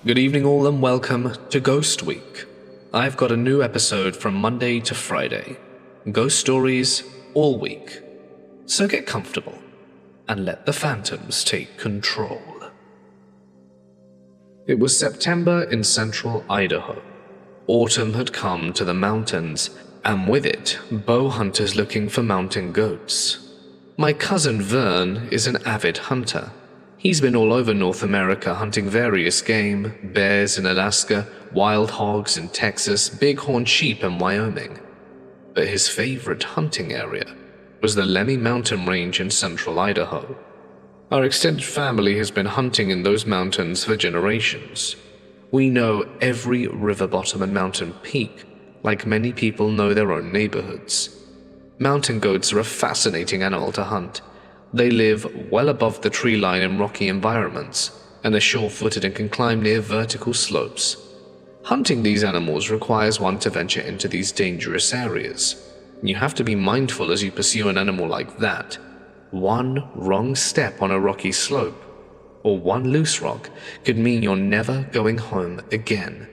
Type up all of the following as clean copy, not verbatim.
Good evening all and welcome to Ghost Week. I've got a new episode from Monday to Friday. Ghost stories all week. So get comfortable and let the phantoms take control. It was September in central Idaho. Autumn had come to the mountains, and with it, bow hunters looking for mountain goats. My cousin Vern is an avid hunter. He's been all over North America hunting various game, bears in Alaska, wild hogs in Texas, bighorn sheep in Wyoming. But his favorite hunting area was the Lemmy Mountain Range in central Idaho. Our extended family has been hunting in those mountains for generations. We know every river bottom and mountain peak, like many people know their own neighborhoods. Mountain goats are a fascinating animal to hunt. They live well above the tree line in rocky environments, and are sure-footed and can climb near vertical slopes. Hunting these animals requires one to venture into these dangerous areas. You have to be mindful as you pursue an animal like that. One wrong step on a rocky slope, or one loose rock, could mean you're never going home again.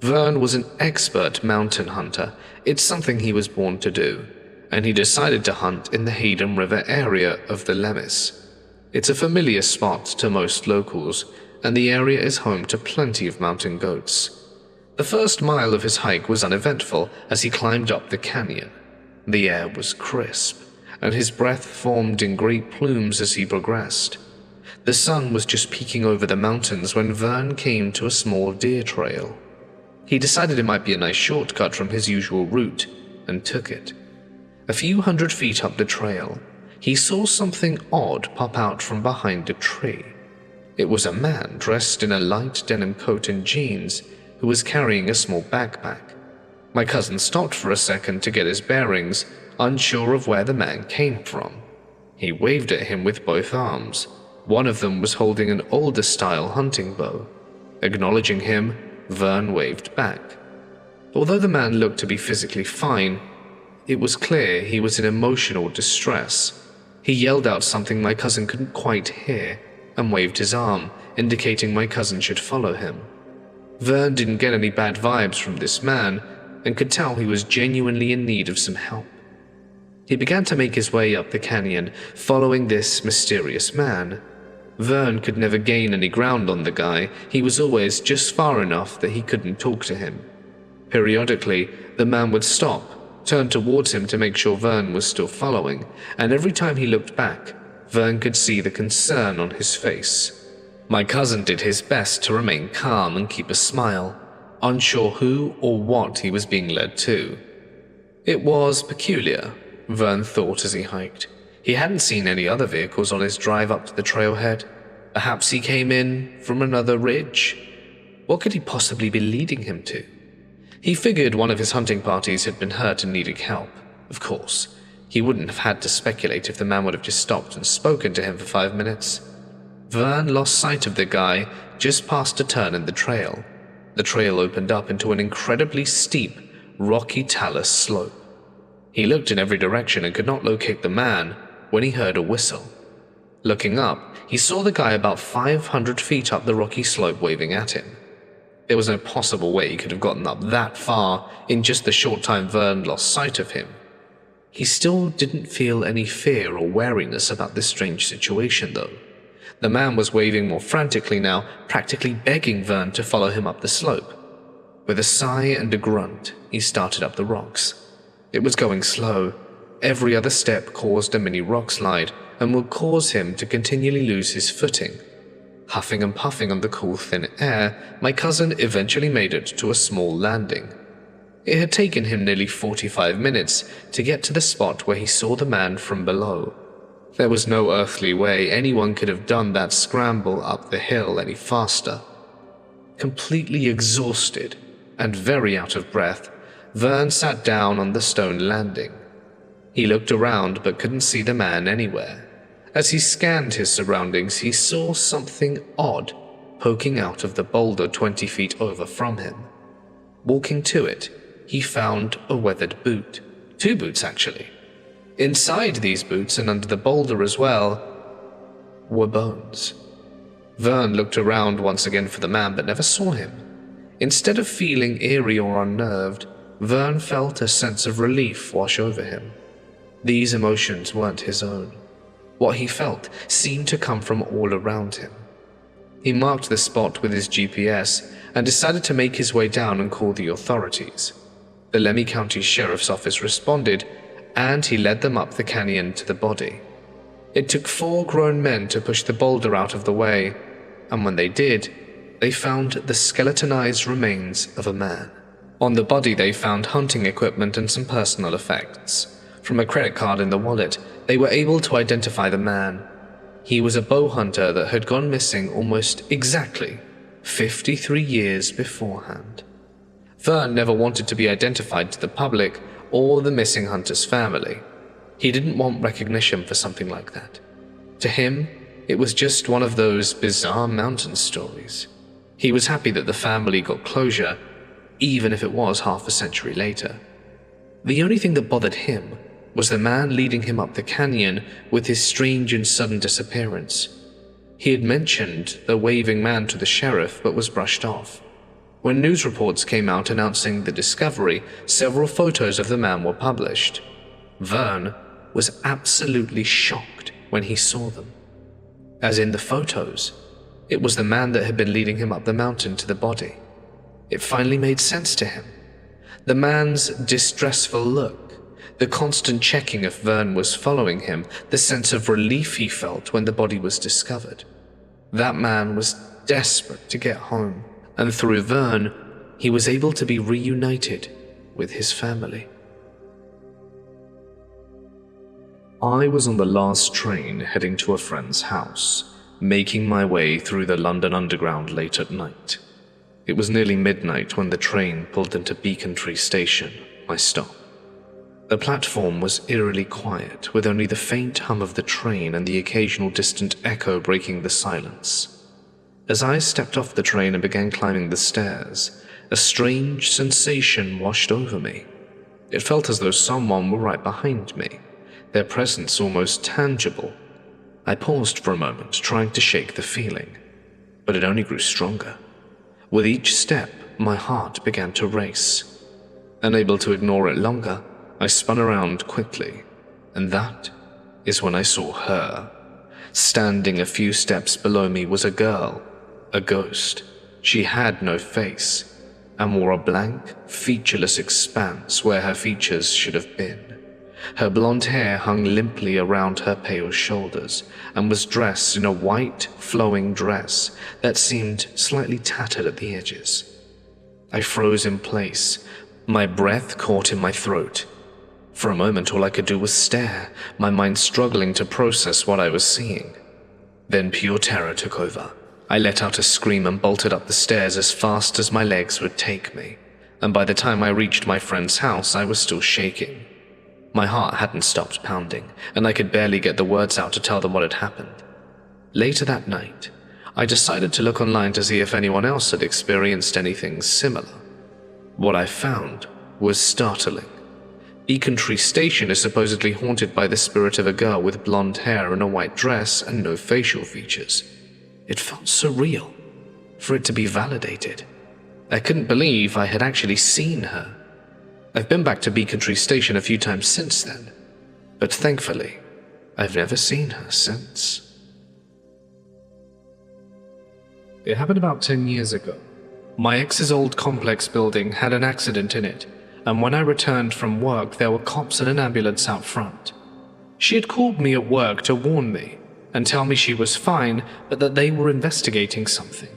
Vern was an expert mountain hunter. It's something he was born to do, and he decided to hunt in the Hayden River area of the Lemmis. It's a familiar spot to most locals, and the area is home to plenty of mountain goats. The first mile of his hike was uneventful as he climbed up the canyon. The air was crisp, and his breath formed in great plumes as he progressed. The sun was just peeking over the mountains when Vern came to a small deer trail. He decided it might be a nice shortcut from his usual route, and took it. A few hundred feet up the trail, he saw something odd pop out from behind a tree. It was a man dressed in a light denim coat and jeans who was carrying a small backpack. My cousin stopped for a second to get his bearings, unsure of where the man came from. He waved at him with both arms. One of them was holding an older-style hunting bow. Acknowledging him, Vern waved back. Although the man looked to be physically fine, it was clear he was in emotional distress. He yelled out something my cousin couldn't quite hear, and waved his arm, indicating my cousin should follow him. Vern didn't get any bad vibes from this man, and could tell he was genuinely in need of some help. He began to make his way up the canyon, following this mysterious man. Vern could never gain any ground on the guy. He was always just far enough that he couldn't talk to him. Periodically, the man would stop, turn towards him to make sure Vern was still following, and every time he looked back, Vern could see the concern on his face. My cousin did his best to remain calm and keep a smile, unsure who or what he was being led to. It was peculiar, Vern thought as he hiked. He hadn't seen any other vehicles on his drive up to the trailhead. Perhaps he came in from another ridge. What could he possibly be leading him to? He figured one of his hunting parties had been hurt and needed help. Of course, he wouldn't have had to speculate if the man would have just stopped and spoken to him for 5 minutes. Vern lost sight of the guy just past a turn in the trail. The trail opened up into an incredibly steep, rocky talus slope. He looked in every direction and could not locate the man when he heard a whistle. Looking up, he saw the guy about 500 feet up the rocky slope waving at him. There was no possible way he could have gotten up that far in just the short time Vern lost sight of him. He still didn't feel any fear or wariness about this strange situation, though. The man was waving more frantically now, practically begging Vern to follow him up the slope. With a sigh and a grunt, he started up the rocks. It was going slow. Every other step caused a mini rock slide and would cause him to continually lose his footing. Huffing and puffing on the cool, thin air, my cousin eventually made it to a small landing. It had taken him nearly 45 minutes to get to the spot where he saw the man from below. There was no earthly way anyone could have done that scramble up the hill any faster. Completely exhausted and very out of breath, Vern sat down on the stone landing. He looked around but couldn't see the man anywhere. As he scanned his surroundings, he saw something odd poking out of the boulder 20 feet over from him. Walking to it, he found a weathered boot. 2 boots, actually. Inside these boots and under the boulder as well were bones. Vern looked around once again for the man but never saw him. Instead of feeling eerie or unnerved, Vern felt a sense of relief wash over him. These emotions weren't his own. What he felt seemed to come from all around him. He marked the spot with his GPS and decided to make his way down and call the authorities. The Lemhi County Sheriff's Office responded, and he led them up the canyon to the body. It took 4 grown men to push the boulder out of the way, and when they did, they found the skeletonized remains of a man. On the body they found hunting equipment and some personal effects. From a credit card in the wallet, they were able to identify the man. He was a bow hunter that had gone missing almost exactly 53 years beforehand. Vern never wanted to be identified to the public or the missing hunter's family. He didn't want recognition for something like that. To him, it was just one of those bizarre mountain stories. He was happy that the family got closure, even if it was half a century later. The only thing that bothered him was the man leading him up the canyon with his strange and sudden disappearance. He had mentioned the waving man to the sheriff but was brushed off. When news reports came out announcing the discovery, several photos of the man were published. Vern was absolutely shocked when he saw them. As in the photos, it was the man that had been leading him up the mountain to the body. It finally made sense to him. The man's distressful look, the constant checking if Vern was following him, the sense of relief he felt when the body was discovered. That man was desperate to get home, and through Vern, he was able to be reunited with his family. I was on the last train heading to a friend's house, making my way through the London Underground late at night. It was nearly midnight when the train pulled into Beacon Tree Station, my stop. The platform was eerily quiet, with only the faint hum of the train and the occasional distant echo breaking the silence. As I stepped off the train and began climbing the stairs, a strange sensation washed over me. It felt as though someone were right behind me, their presence almost tangible. I paused for a moment, trying to shake the feeling, but it only grew stronger. With each step, my heart began to race. Unable to ignore it longer, I spun around quickly, and that is when I saw her. Standing a few steps below me was a girl, a ghost. She had no face, and wore a blank, featureless expanse where her features should have been. Her blonde hair hung limply around her pale shoulders, and was dressed in a white, flowing dress that seemed slightly tattered at the edges. I froze in place, my breath caught in my throat. For a moment, all I could do was stare, my mind struggling to process what I was seeing. Then pure terror took over. I let out a scream and bolted up the stairs as fast as my legs would take me, and by the time I reached my friend's house, I was still shaking. My heart hadn't stopped pounding, and I could barely get the words out to tell them what had happened. Later that night, I decided to look online to see if anyone else had experienced anything similar. What I found was startling. Beacon Tree Station is supposedly haunted by the spirit of a girl with blonde hair and a white dress and no facial features. It felt surreal for it to be validated. I couldn't believe I had actually seen her. I've been back to Beacon Tree Station a few times since then, but thankfully, I've never seen her since. It happened about 10 years ago. My ex's old complex building had an accident in it, and when I returned from work, there were cops and an ambulance out front. She had called me at work to warn me and tell me she was fine, but that they were investigating something.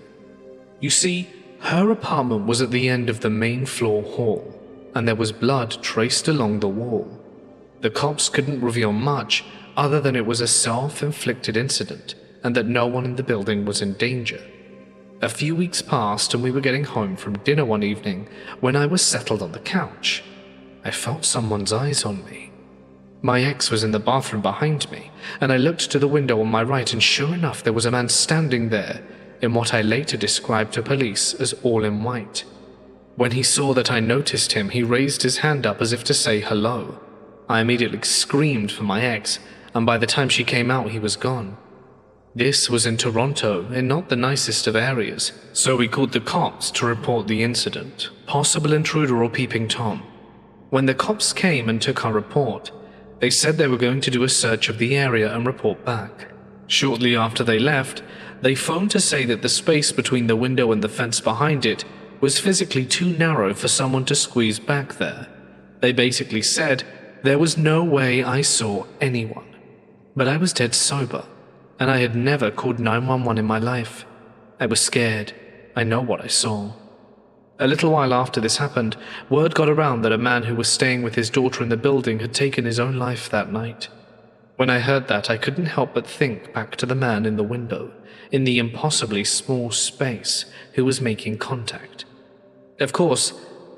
You see, her apartment was at the end of the main floor hall, and there was blood traced along the wall. The cops couldn't reveal much other than it was a self-inflicted incident and that no one in the building was in danger. A few weeks passed and we were getting home from dinner one evening when I was settled on the couch. I felt someone's eyes on me. My ex was in the bathroom behind me, and I looked to the window on my right, and sure enough there was a man standing there in what I later described to police as all in white. When he saw that I noticed him, he raised his hand up as if to say hello. I immediately screamed for my ex, and by the time she came out, he was gone. This was in Toronto, in not the nicest of areas, so we called the cops to report the incident, possible intruder or peeping Tom. When the cops came and took our report, they said they were going to do a search of the area and report back. Shortly after they left, they phoned to say that the space between the window and the fence behind it was physically too narrow for someone to squeeze back there. They basically said there was no way I saw anyone. But I was dead sober, and I had never called 911 in my life. I was scared. I know what I saw. A little while after this happened, word got around that a man who was staying with his daughter in the building had taken his own life that night. When I heard that, I couldn't help but think back to the man in the window, in the impossibly small space, who was making contact. Of course,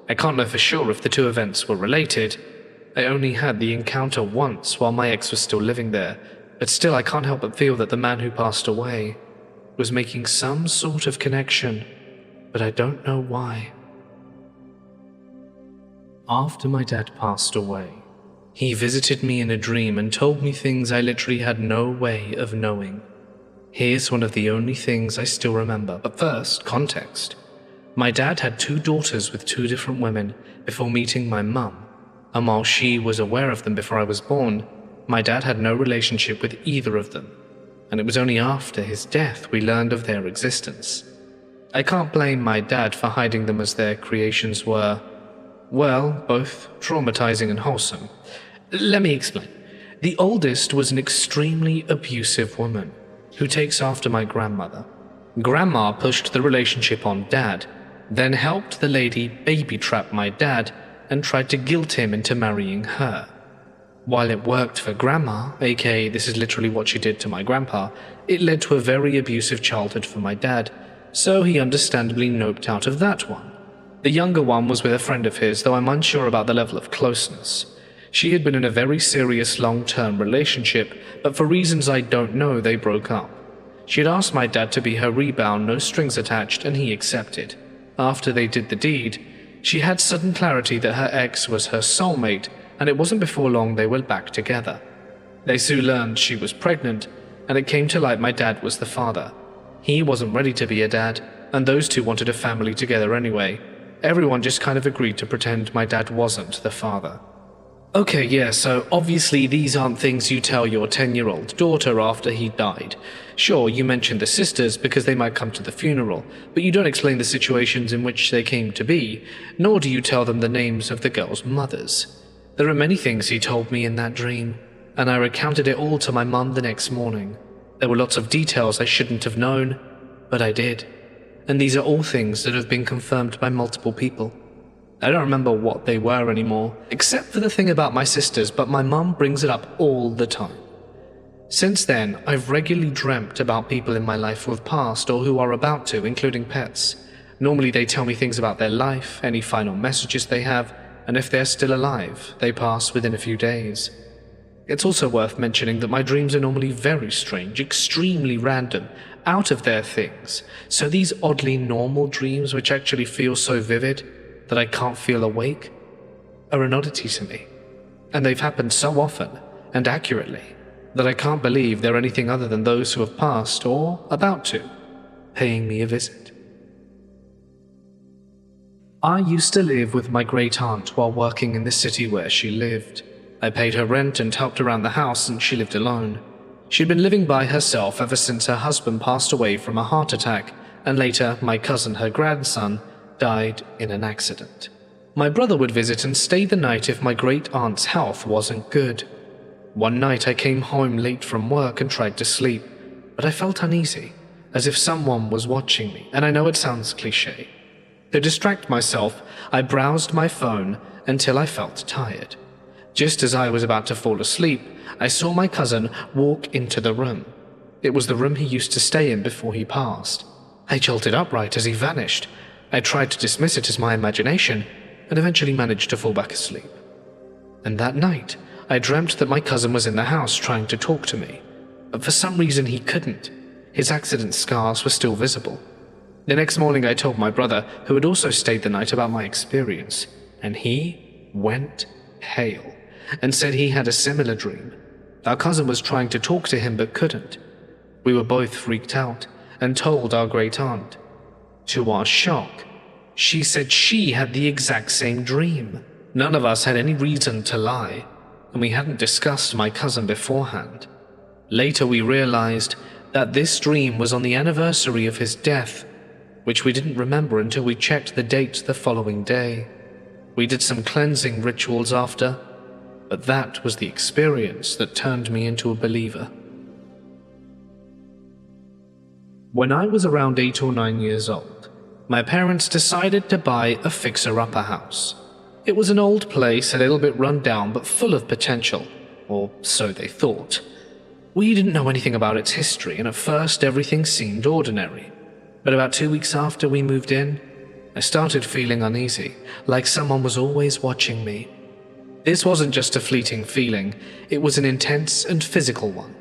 I can't know for sure if the two events were related. I only had the encounter once while my ex was still living there, but still I can't help but feel that the man who passed away was making some sort of connection, but I don't know why. After my dad passed away, he visited me in a dream and told me things I literally had no way of knowing. Here's one of the only things I still remember, but first, context. My dad had 2 daughters with 2 different women before meeting my mum, and while she was aware of them before I was born, my dad had no relationship with either of them, and it was only after his death we learned of their existence. I can't blame my dad for hiding them, as their creations were, well, both traumatizing and wholesome. Let me explain. The oldest was an extremely abusive woman who takes after my grandmother. Grandma pushed the relationship on Dad, then helped the lady baby-trap my dad and tried to guilt him into marrying her. While it worked for Grandma, aka this is literally what she did to my grandpa, it led to a very abusive childhood for my dad, so he understandably noped out of that one. The younger one was with a friend of his, though I'm unsure about the level of closeness. She had been in a very serious long-term relationship, but for reasons I don't know, they broke up. She had asked my dad to be her rebound, no strings attached, and he accepted. After they did the deed, she had sudden clarity that her ex was her soulmate, and it wasn't before long they were back together. They soon learned she was pregnant, and it came to light my dad was the father. He wasn't ready to be a dad, and those two wanted a family together anyway. Everyone just kind of agreed to pretend my dad wasn't the father. Okay, yeah, so obviously these aren't things you tell your 10-year-old daughter after he died. Sure, you mentioned the sisters because they might come to the funeral, but you don't explain the situations in which they came to be, nor do you tell them the names of the girls' mothers. There are many things he told me in that dream, and I recounted it all to my mum the next morning. There were lots of details I shouldn't have known, but I did. And these are all things that have been confirmed by multiple people. I don't remember what they were anymore, except for the thing about my sisters, but my mum brings it up all the time. Since then, I've regularly dreamt about people in my life who have passed or who are about to, including pets. Normally they tell me things about their life, any final messages they have, and if they're still alive, they pass within a few days. It's also worth mentioning that my dreams are normally very strange, extremely random, out of their things, so these oddly normal dreams which actually feel so vivid that I can't feel awake are an oddity to me, and they've happened so often and accurately that I can't believe they're anything other than those who have passed or about to, paying me a visit. I used to live with my great aunt while working in the city where she lived. I paid her rent and helped around the house, and she lived alone. She'd been living by herself ever since her husband passed away from a heart attack, and later my cousin, her grandson, died in an accident. My brother would visit and stay the night if my great aunt's health wasn't good. One night I came home late from work and tried to sleep, but I felt uneasy, as if someone was watching me, and I know it sounds cliché. To distract myself, I browsed my phone until I felt tired. Just as I was about to fall asleep, I saw my cousin walk into the room. It was the room he used to stay in before he passed. I jolted upright as he vanished. I tried to dismiss it as my imagination, and eventually managed to fall back asleep. And that night, I dreamt that my cousin was in the house trying to talk to me, but for some reason he couldn't. His accident scars were still visible. The next morning I told my brother, who had also stayed the night, about my experience, and he went pale and said he had a similar dream. Our cousin was trying to talk to him but couldn't. We were both freaked out and told our great aunt. To our shock, she said she had the exact same dream. None of us had any reason to lie, and we hadn't discussed my cousin beforehand. Later we realized that this dream was on the anniversary of his death, which we didn't remember until we checked the date the following day. We did some cleansing rituals after, but that was the experience that turned me into a believer. When I was around 8 or 9 years old, my parents decided to buy a fixer-upper house. It was an old place, a little bit run down, but full of potential, or so they thought. We didn't know anything about its history, and at first everything seemed ordinary. But about 2 weeks after we moved in, I started feeling uneasy, like someone was always watching me. This wasn't just a fleeting feeling, it was an intense and physical one.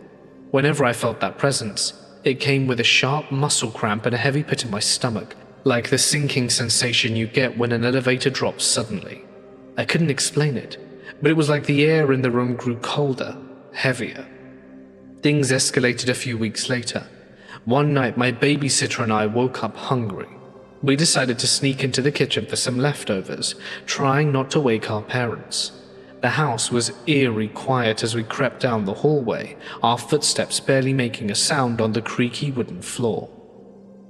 Whenever I felt that presence, it came with a sharp muscle cramp and a heavy pit in my stomach, like the sinking sensation you get when an elevator drops suddenly. I couldn't explain it, but it was like the air in the room grew colder, heavier. Things escalated a few weeks later. One night, my babysitter and I woke up hungry. We decided to sneak into the kitchen for some leftovers, trying not to wake our parents. The house was eerie quiet as we crept down the hallway, our footsteps barely making a sound on the creaky wooden floor.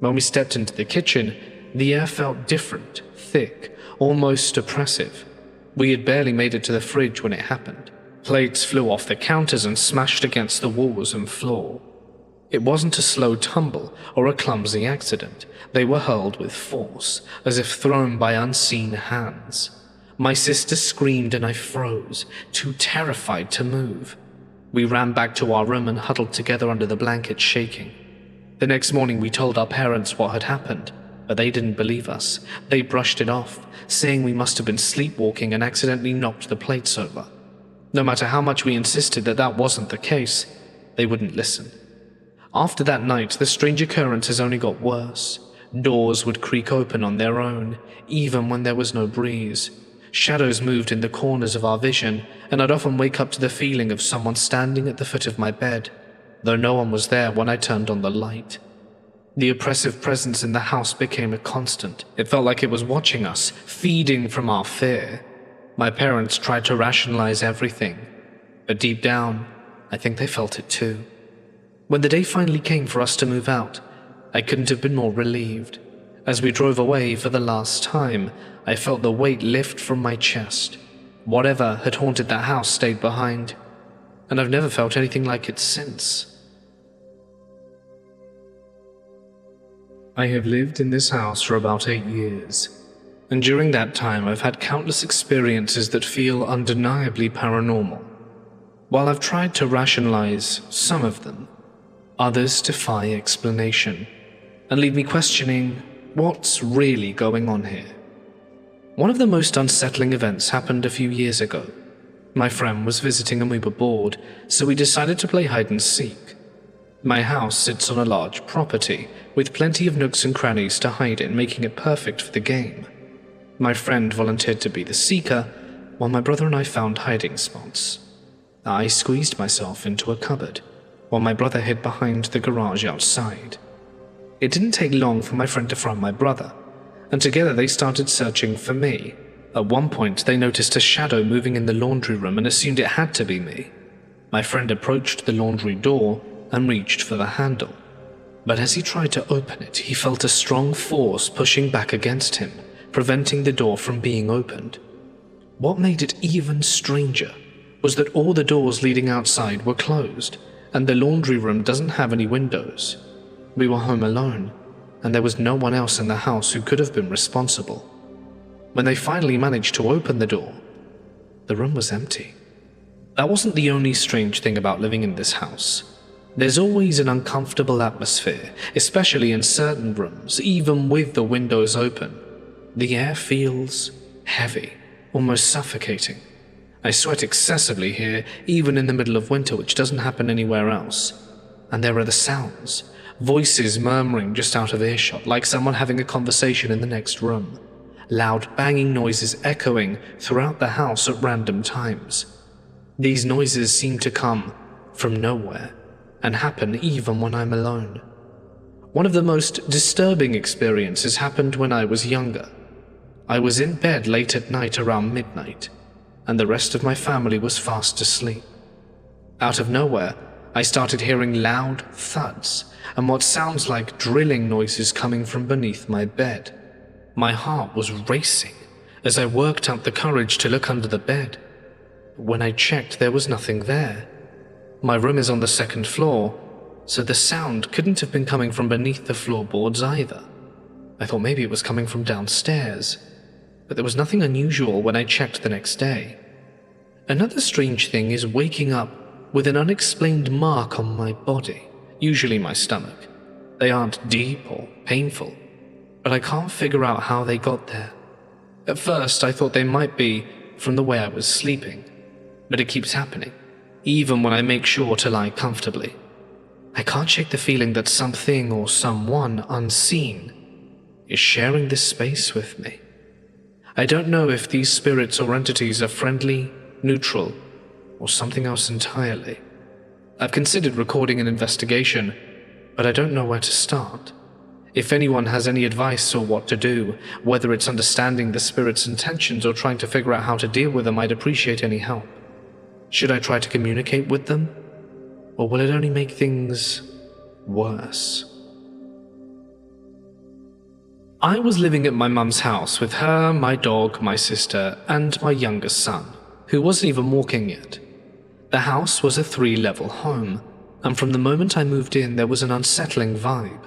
When we stepped into the kitchen, the air felt different, thick, almost oppressive. We had barely made it to the fridge when it happened. Plates flew off the counters and smashed against the walls and floor. It wasn't a slow tumble or a clumsy accident. They were hurled with force, as if thrown by unseen hands. My sister screamed and I froze, too terrified to move. We ran back to our room and huddled together under the blanket, shaking. The next morning we told our parents what had happened, but they didn't believe us. They brushed it off, saying we must have been sleepwalking and accidentally knocked the plates over. No matter how much we insisted that that wasn't the case, they wouldn't listen. After that night, the strange occurrences only got worse. Doors would creak open on their own, even when there was no breeze. Shadows moved in the corners of our vision, and I'd often wake up to the feeling of someone standing at the foot of my bed, though no one was there when I turned on the light. The oppressive presence in the house became a constant. It felt like it was watching us, feeding from our fear. My parents tried to rationalize everything, but deep down, I think they felt it too. When the day finally came for us to move out, I couldn't have been more relieved. As we drove away for the last time, I felt the weight lift from my chest. Whatever had haunted that house stayed behind, and I've never felt anything like it since. I have lived in this house for about 8 years, and during that time I've had countless experiences that feel undeniably paranormal. While I've tried to rationalize some of them, others defy explanation and leave me questioning what's really going on here. One of the most unsettling events happened a few years ago. My friend was visiting and we were bored, so we decided to play hide and seek. My house sits on a large property with plenty of nooks and crannies to hide in, making it perfect for the game. My friend volunteered to be the seeker, while my brother and I found hiding spots. I squeezed myself into a cupboard, while my brother hid behind the garage outside. It didn't take long for my friend to find my brother, and together they started searching for me. At one point, they noticed a shadow moving in the laundry room and assumed it had to be me. My friend approached the laundry door and reached for the handle, but as he tried to open it, he felt a strong force pushing back against him, preventing the door from being opened. What made it even stranger was that all the doors leading outside were closed, and the laundry room doesn't have any windows. We were home alone, and there was no one else in the house who could have been responsible. When they finally managed to open the door, the room was empty. That wasn't the only strange thing about living in this house. There's always an uncomfortable atmosphere, especially in certain rooms, even with the windows open. The air feels heavy, almost suffocating. I sweat excessively here, even in the middle of winter, which doesn't happen anywhere else. And there are the sounds, voices murmuring just out of earshot, like someone having a conversation in the next room. Loud banging noises echoing throughout the house at random times. These noises seem to come from nowhere, and happen even when I'm alone. One of the most disturbing experiences happened when I was younger. I was in bed late at night around midnight, and the rest of my family was fast asleep. Out of nowhere, I started hearing loud thuds and what sounds like drilling noises coming from beneath my bed. My heart was racing as I worked up the courage to look under the bed. When I checked, there was nothing there. My room is on the second floor, so the sound couldn't have been coming from beneath the floorboards either. I thought maybe it was coming from downstairs, but there was nothing unusual when I checked the next day. Another strange thing is waking up with an unexplained mark on my body, usually my stomach. They aren't deep or painful, but I can't figure out how they got there. At first, I thought they might be from the way I was sleeping, but it keeps happening, even when I make sure to lie comfortably. I can't shake the feeling that something or someone unseen is sharing this space with me. I don't know if these spirits or entities are friendly, neutral, or something else entirely. I've considered recording an investigation, but I don't know where to start. If anyone has any advice or what to do, whether it's understanding the spirit's intentions or trying to figure out how to deal with them, I'd appreciate any help. Should I try to communicate with them? Or will it only make things worse? I was living at my mum's house with her, my dog, my sister, and my youngest son, who wasn't even walking yet. The house was a 3-level home, and from the moment I moved in, there was an unsettling vibe.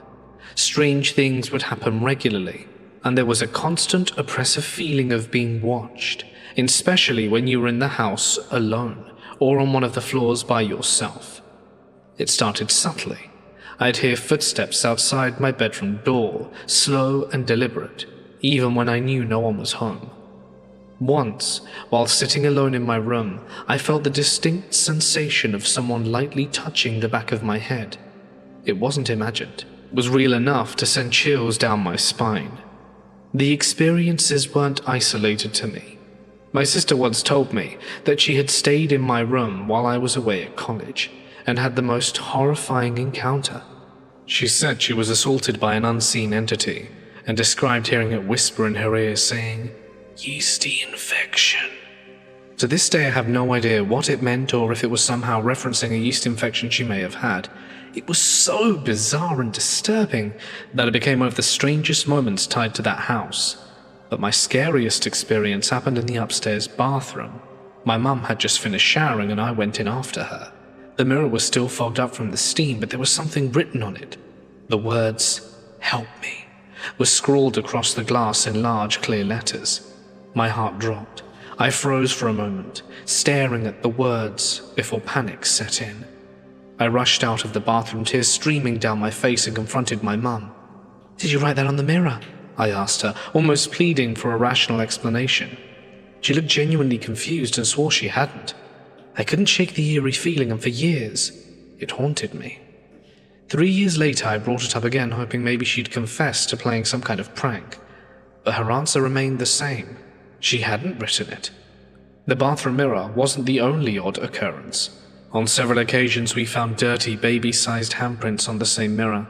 Strange things would happen regularly, and there was a constant oppressive feeling of being watched, especially when you were in the house alone or on one of the floors by yourself. It started subtly. I'd hear footsteps outside my bedroom door, slow and deliberate, even when I knew no one was home. Once, while sitting alone in my room, I felt the distinct sensation of someone lightly touching the back of my head. It wasn't imagined. It was real enough to send chills down my spine. The experiences weren't isolated to me. My sister once told me that she had stayed in my room while I was away at college and had the most horrifying encounter. She said she was assaulted by an unseen entity and described hearing it whisper in her ear saying, "Yeasty infection." To this day, I have no idea what it meant or if it was somehow referencing a yeast infection she may have had. It was so bizarre and disturbing that it became one of the strangest moments tied to that house. But my scariest experience happened in the upstairs bathroom. My mum had just finished showering and I went in after her. The mirror was still fogged up from the steam, but there was something written on it. The words, "Help me," were scrawled across the glass in large, clear letters. My heart dropped. I froze for a moment, staring at the words before panic set in. I rushed out of the bathroom, tears streaming down my face, and confronted my mum. "Did you write that on the mirror?" I asked her, almost pleading for a rational explanation. She looked genuinely confused and swore she hadn't. I couldn't shake the eerie feeling, and for years, it haunted me. 3 years later, I brought it up again, hoping maybe she'd confess to playing some kind of prank. But her answer remained the same. She hadn't written it. The bathroom mirror wasn't the only odd occurrence. On several occasions, we found dirty, baby-sized handprints on the same mirror.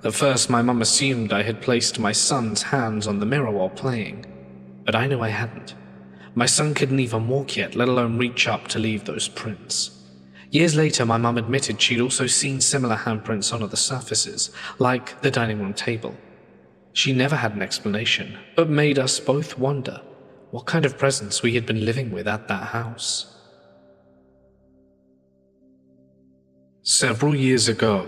At first, my mum assumed I had placed my son's hands on the mirror while playing, but I knew I hadn't. My son couldn't even walk yet, let alone reach up to leave those prints. Years later, my mum admitted she'd also seen similar handprints on other surfaces, like the dining room table. She never had an explanation, but made us both wonder what kind of presence we had been living with at that house. Several years ago,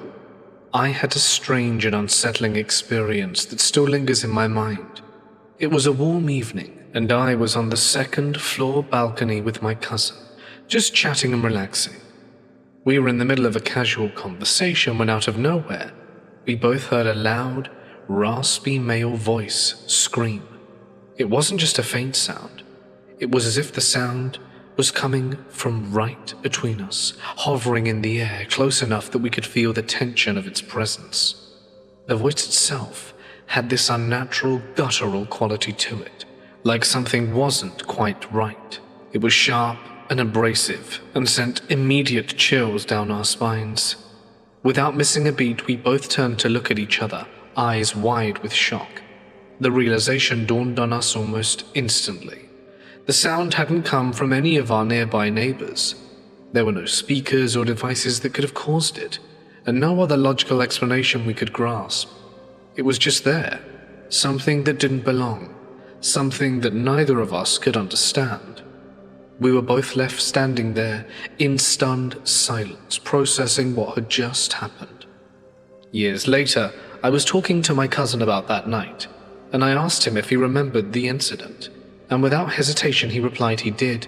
I had a strange and unsettling experience that still lingers in my mind. It was a warm evening, and I was on the second-floor balcony with my cousin, just chatting and relaxing. We were in the middle of a casual conversation when out of nowhere, we both heard a loud, raspy male voice scream. It wasn't just a faint sound. It was as if the sound was coming from right between us, hovering in the air, close enough that we could feel the tension of its presence. The voice itself had this unnatural, guttural quality to it, like something wasn't quite right. It was sharp and abrasive and sent immediate chills down our spines. Without missing a beat, we both turned to look at each other, eyes wide with shock. The realization dawned on us almost instantly. The sound hadn't come from any of our nearby neighbors. There were no speakers or devices that could have caused it, and no other logical explanation we could grasp. It was just there, something that didn't belong, something that neither of us could understand. We were both left standing there in stunned silence, processing what had just happened. Years later, I was talking to my cousin about that night, and I asked him if he remembered the incident, and without hesitation he replied he did,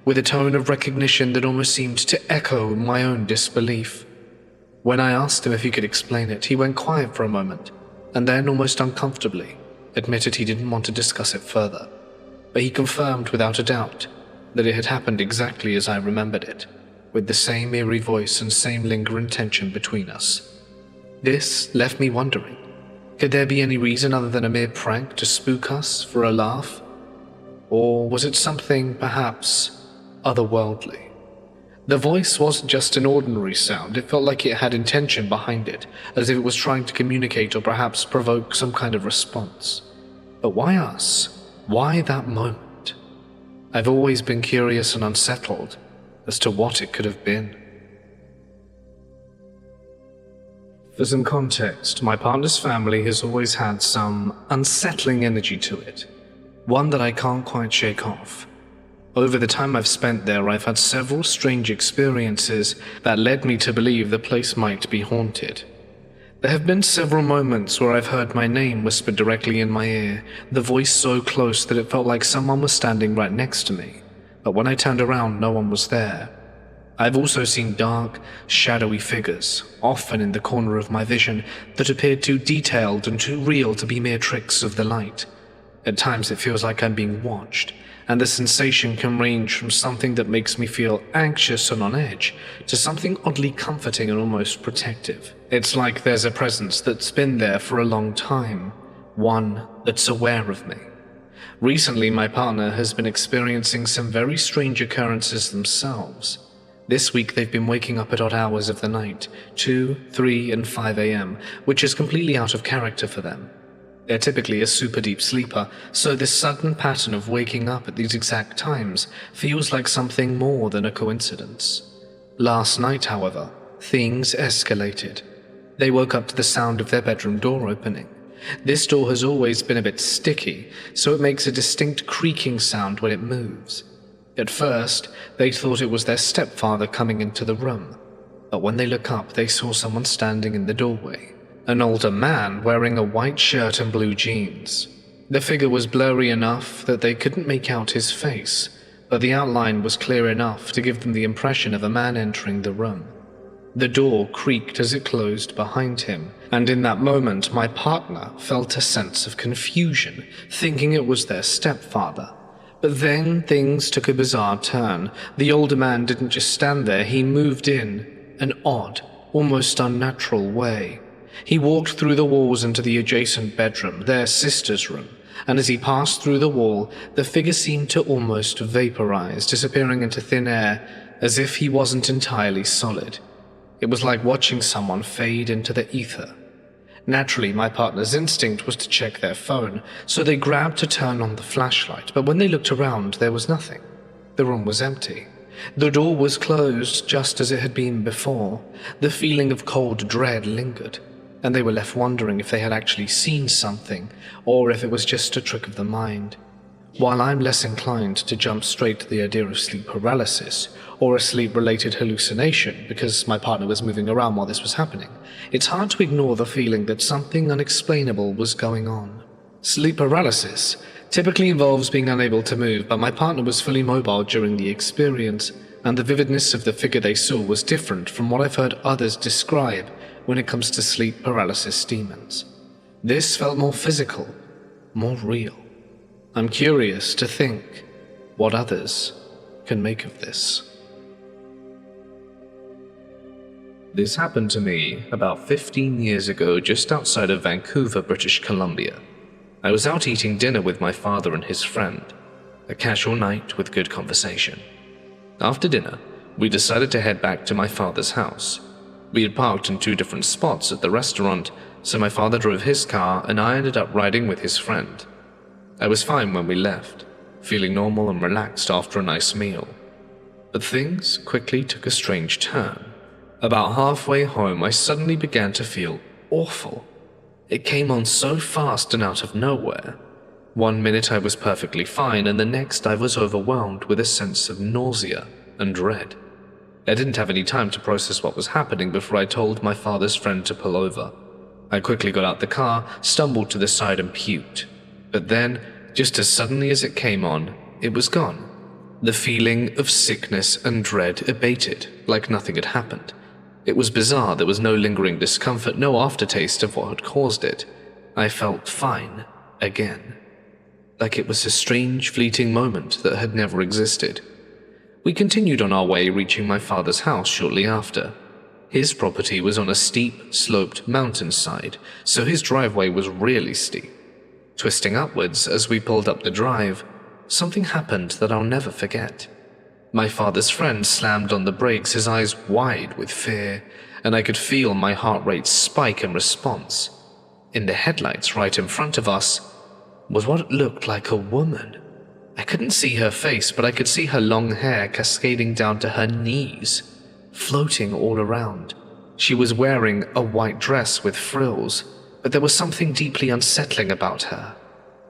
with a tone of recognition that almost seemed to echo my own disbelief. When I asked him if he could explain it, he went quiet for a moment, and then, almost uncomfortably, admitted he didn't want to discuss it further. But he confirmed without a doubt that it had happened exactly as I remembered it, with the same eerie voice and same lingering tension between us. This left me wondering, could there be any reason other than a mere prank to spook us for a laugh? Or was it something, perhaps, otherworldly? The voice wasn't just an ordinary sound, it felt like it had intention behind it, as if it was trying to communicate or perhaps provoke some kind of response. But why us? Why that moment? I've always been curious and unsettled as to what it could have been. For some context, my partner's family has always had some unsettling energy to it, one that I can't quite shake off. Over the time I've spent there, I've had several strange experiences that led me to believe the place might be haunted. There have been several moments where I've heard my name whispered directly in my ear, the voice so close that it felt like someone was standing right next to me, but when I turned around, no one was there. I've also seen dark, shadowy figures, often in the corner of my vision, that appeared too detailed and too real to be mere tricks of the light. At times it feels like I'm being watched, and the sensation can range from something that makes me feel anxious and on edge to something oddly comforting and almost protective. It's like there's a presence that's been there for a long time, one that's aware of me. Recently, my partner has been experiencing some very strange occurrences themselves. This week they've been waking up at odd hours of the night, 2, 3, and 5 a.m., which is completely out of character for them. They're typically a super deep sleeper, so this sudden pattern of waking up at these exact times feels like something more than a coincidence. Last night, however, things escalated. They woke up to the sound of their bedroom door opening. This door has always been a bit sticky, so it makes a distinct creaking sound when it moves. At first, they thought it was their stepfather coming into the room, but when they look up, they saw someone standing in the doorway. An older man wearing a white shirt and blue jeans. The figure was blurry enough that they couldn't make out his face, but the outline was clear enough to give them the impression of a man entering the room. The door creaked as it closed behind him, and in that moment my partner felt a sense of confusion, thinking it was their stepfather. But then things took a bizarre turn. The older man didn't just stand there, he moved in an odd, almost unnatural way. He walked through the walls into the adjacent bedroom, their sister's room, and as he passed through the wall, the figure seemed to almost vaporize, disappearing into thin air, as if he wasn't entirely solid. It was like watching someone fade into the ether. Naturally, my partner's instinct was to check their phone, so they grabbed to turn on the flashlight, but when they looked around, there was nothing. The room was empty. The door was closed just as it had been before. The feeling of cold dread lingered, and they were left wondering if they had actually seen something, or if it was just a trick of the mind. While I'm less inclined to jump straight to the idea of sleep paralysis, or a sleep-related hallucination because my partner was moving around while this was happening, it's hard to ignore the feeling that something unexplainable was going on. Sleep paralysis typically involves being unable to move, but my partner was fully mobile during the experience, and the vividness of the figure they saw was different from what I've heard others describe when it comes to sleep paralysis demons. This felt more physical, more real. I'm curious to think what others can make of this. This happened to me about 15 years ago just outside of Vancouver, British Columbia. I was out eating dinner with my father and his friend, a casual night with good conversation. After dinner, we decided to head back to my father's house. We had parked in 2 different spots at the restaurant, so my father drove his car and I ended up riding with his friend. I was fine when we left, feeling normal and relaxed after a nice meal. But things quickly took a strange turn. About halfway home, I suddenly began to feel awful. It came on so fast and out of nowhere. One minute I was perfectly fine, and the next I was overwhelmed with a sense of nausea and dread. I didn't have any time to process what was happening before I told my father's friend to pull over. I quickly got out the car, stumbled to the side and puked. But then, just as suddenly as it came on, it was gone. The feeling of sickness and dread abated, like nothing had happened. It was bizarre. There was no lingering discomfort, no aftertaste of what had caused it. I felt fine again. Like it was a strange, fleeting moment that had never existed. We continued on our way, reaching my father's house shortly after. His property was on a steep, sloped mountainside, so his driveway was really steep. Twisting upwards as we pulled up the drive, something happened that I'll never forget. My father's friend slammed on the brakes, his eyes wide with fear, and I could feel my heart rate spike in response. In the headlights right in front of us was what looked like a woman. I couldn't see her face, but I could see her long hair cascading down to her knees, floating all around. She was wearing a white dress with frills, but there was something deeply unsettling about her.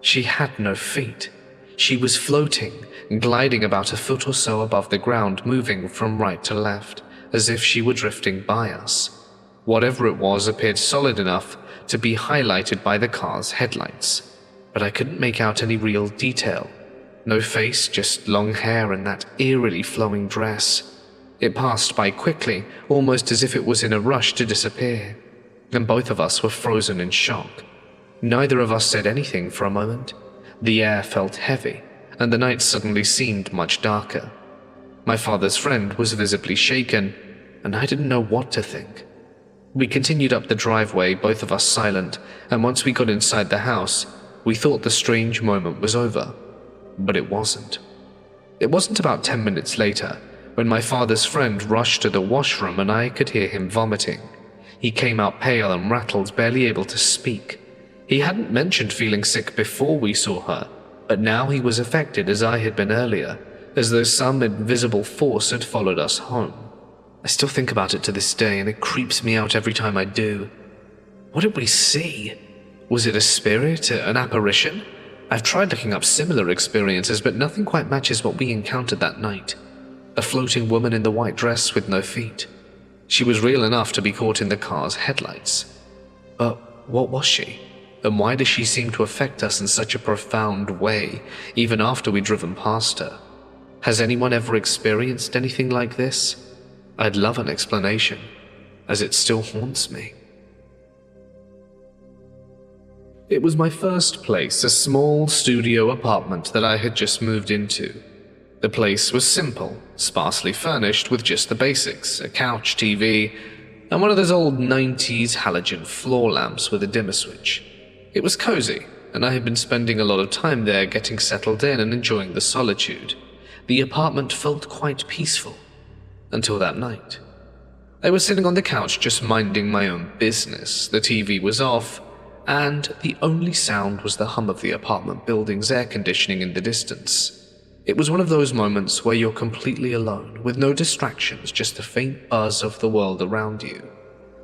She had no feet. She was floating, gliding about a foot or so above the ground, moving from right to left, as if she were drifting by us. Whatever it was appeared solid enough to be highlighted by the car's headlights, but I couldn't make out any real detail. No face, just long hair and that eerily flowing dress. It passed by quickly, almost as if it was in a rush to disappear, and both of us were frozen in shock. Neither of us said anything for a moment. The air felt heavy, and the night suddenly seemed much darker. My father's friend was visibly shaken, and I didn't know what to think. We continued up the driveway, both of us silent, and once we got inside the house, we thought the strange moment was over. But it wasn't. It wasn't about 10 minutes later, when my father's friend rushed to the washroom and I could hear him vomiting. He came out pale and rattled, barely able to speak. He hadn't mentioned feeling sick before we saw her, but now he was affected as I had been earlier, as though some invisible force had followed us home. I still think about it to this day, and it creeps me out every time I do. What did we see? Was it a spirit, an apparition? I've tried looking up similar experiences, but nothing quite matches what we encountered that night. A floating woman in the white dress with no feet. She was real enough to be caught in the car's headlights. But what was she? And why does she seem to affect us in such a profound way, even after we'd driven past her? Has anyone ever experienced anything like this? I'd love an explanation, as it still haunts me. It was my first place, a small studio apartment that I had just moved into. The place was simple, sparsely furnished with just the basics, a couch, TV, and one of those old 90s halogen floor lamps with a dimmer switch. It was cozy, and I had been spending a lot of time there getting settled in and enjoying the solitude. The apartment felt quite peaceful, until that night. I was sitting on the couch just minding my own business. The TV was off, and the only sound was the hum of the apartment building's air conditioning in the distance. It was one of those moments where you're completely alone, with no distractions, just the faint buzz of the world around you.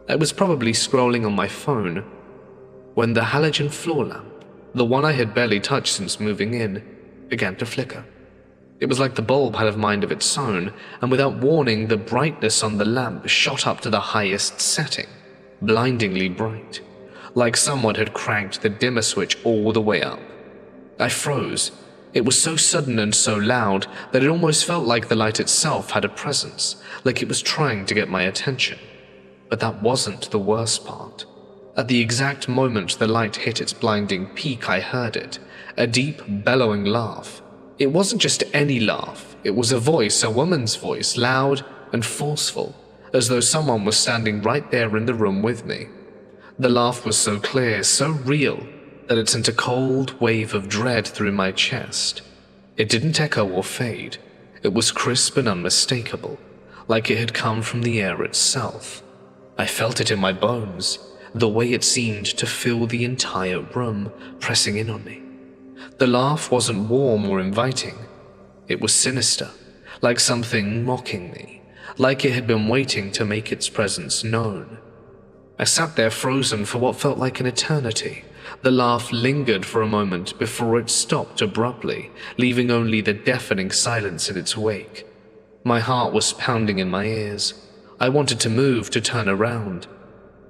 I was probably scrolling on my phone when the halogen floor lamp, the one I had barely touched since moving in, began to flicker. It was like the bulb had a mind of its own, and without warning, the brightness on the lamp shot up to the highest setting, blindingly bright, like someone had cranked the dimmer switch all the way up. I froze. It was so sudden and so loud that it almost felt like the light itself had a presence, like it was trying to get my attention. But that wasn't the worst part. At the exact moment the light hit its blinding peak, I heard it, a deep, bellowing laugh. It wasn't just any laugh, it was a voice, a woman's voice, loud and forceful, as though someone was standing right there in the room with me. The laugh was so clear, so real, that it sent a cold wave of dread through my chest. It didn't echo or fade. It was crisp and unmistakable, like it had come from the air itself. I felt it in my bones, the way it seemed to fill the entire room, pressing in on me. The laugh wasn't warm or inviting. It was sinister, like something mocking me, like it had been waiting to make its presence known. I sat there frozen for what felt like an eternity. The laugh lingered for a moment before it stopped abruptly, leaving only the deafening silence in its wake. My heart was pounding in my ears. I wanted to move, to turn around,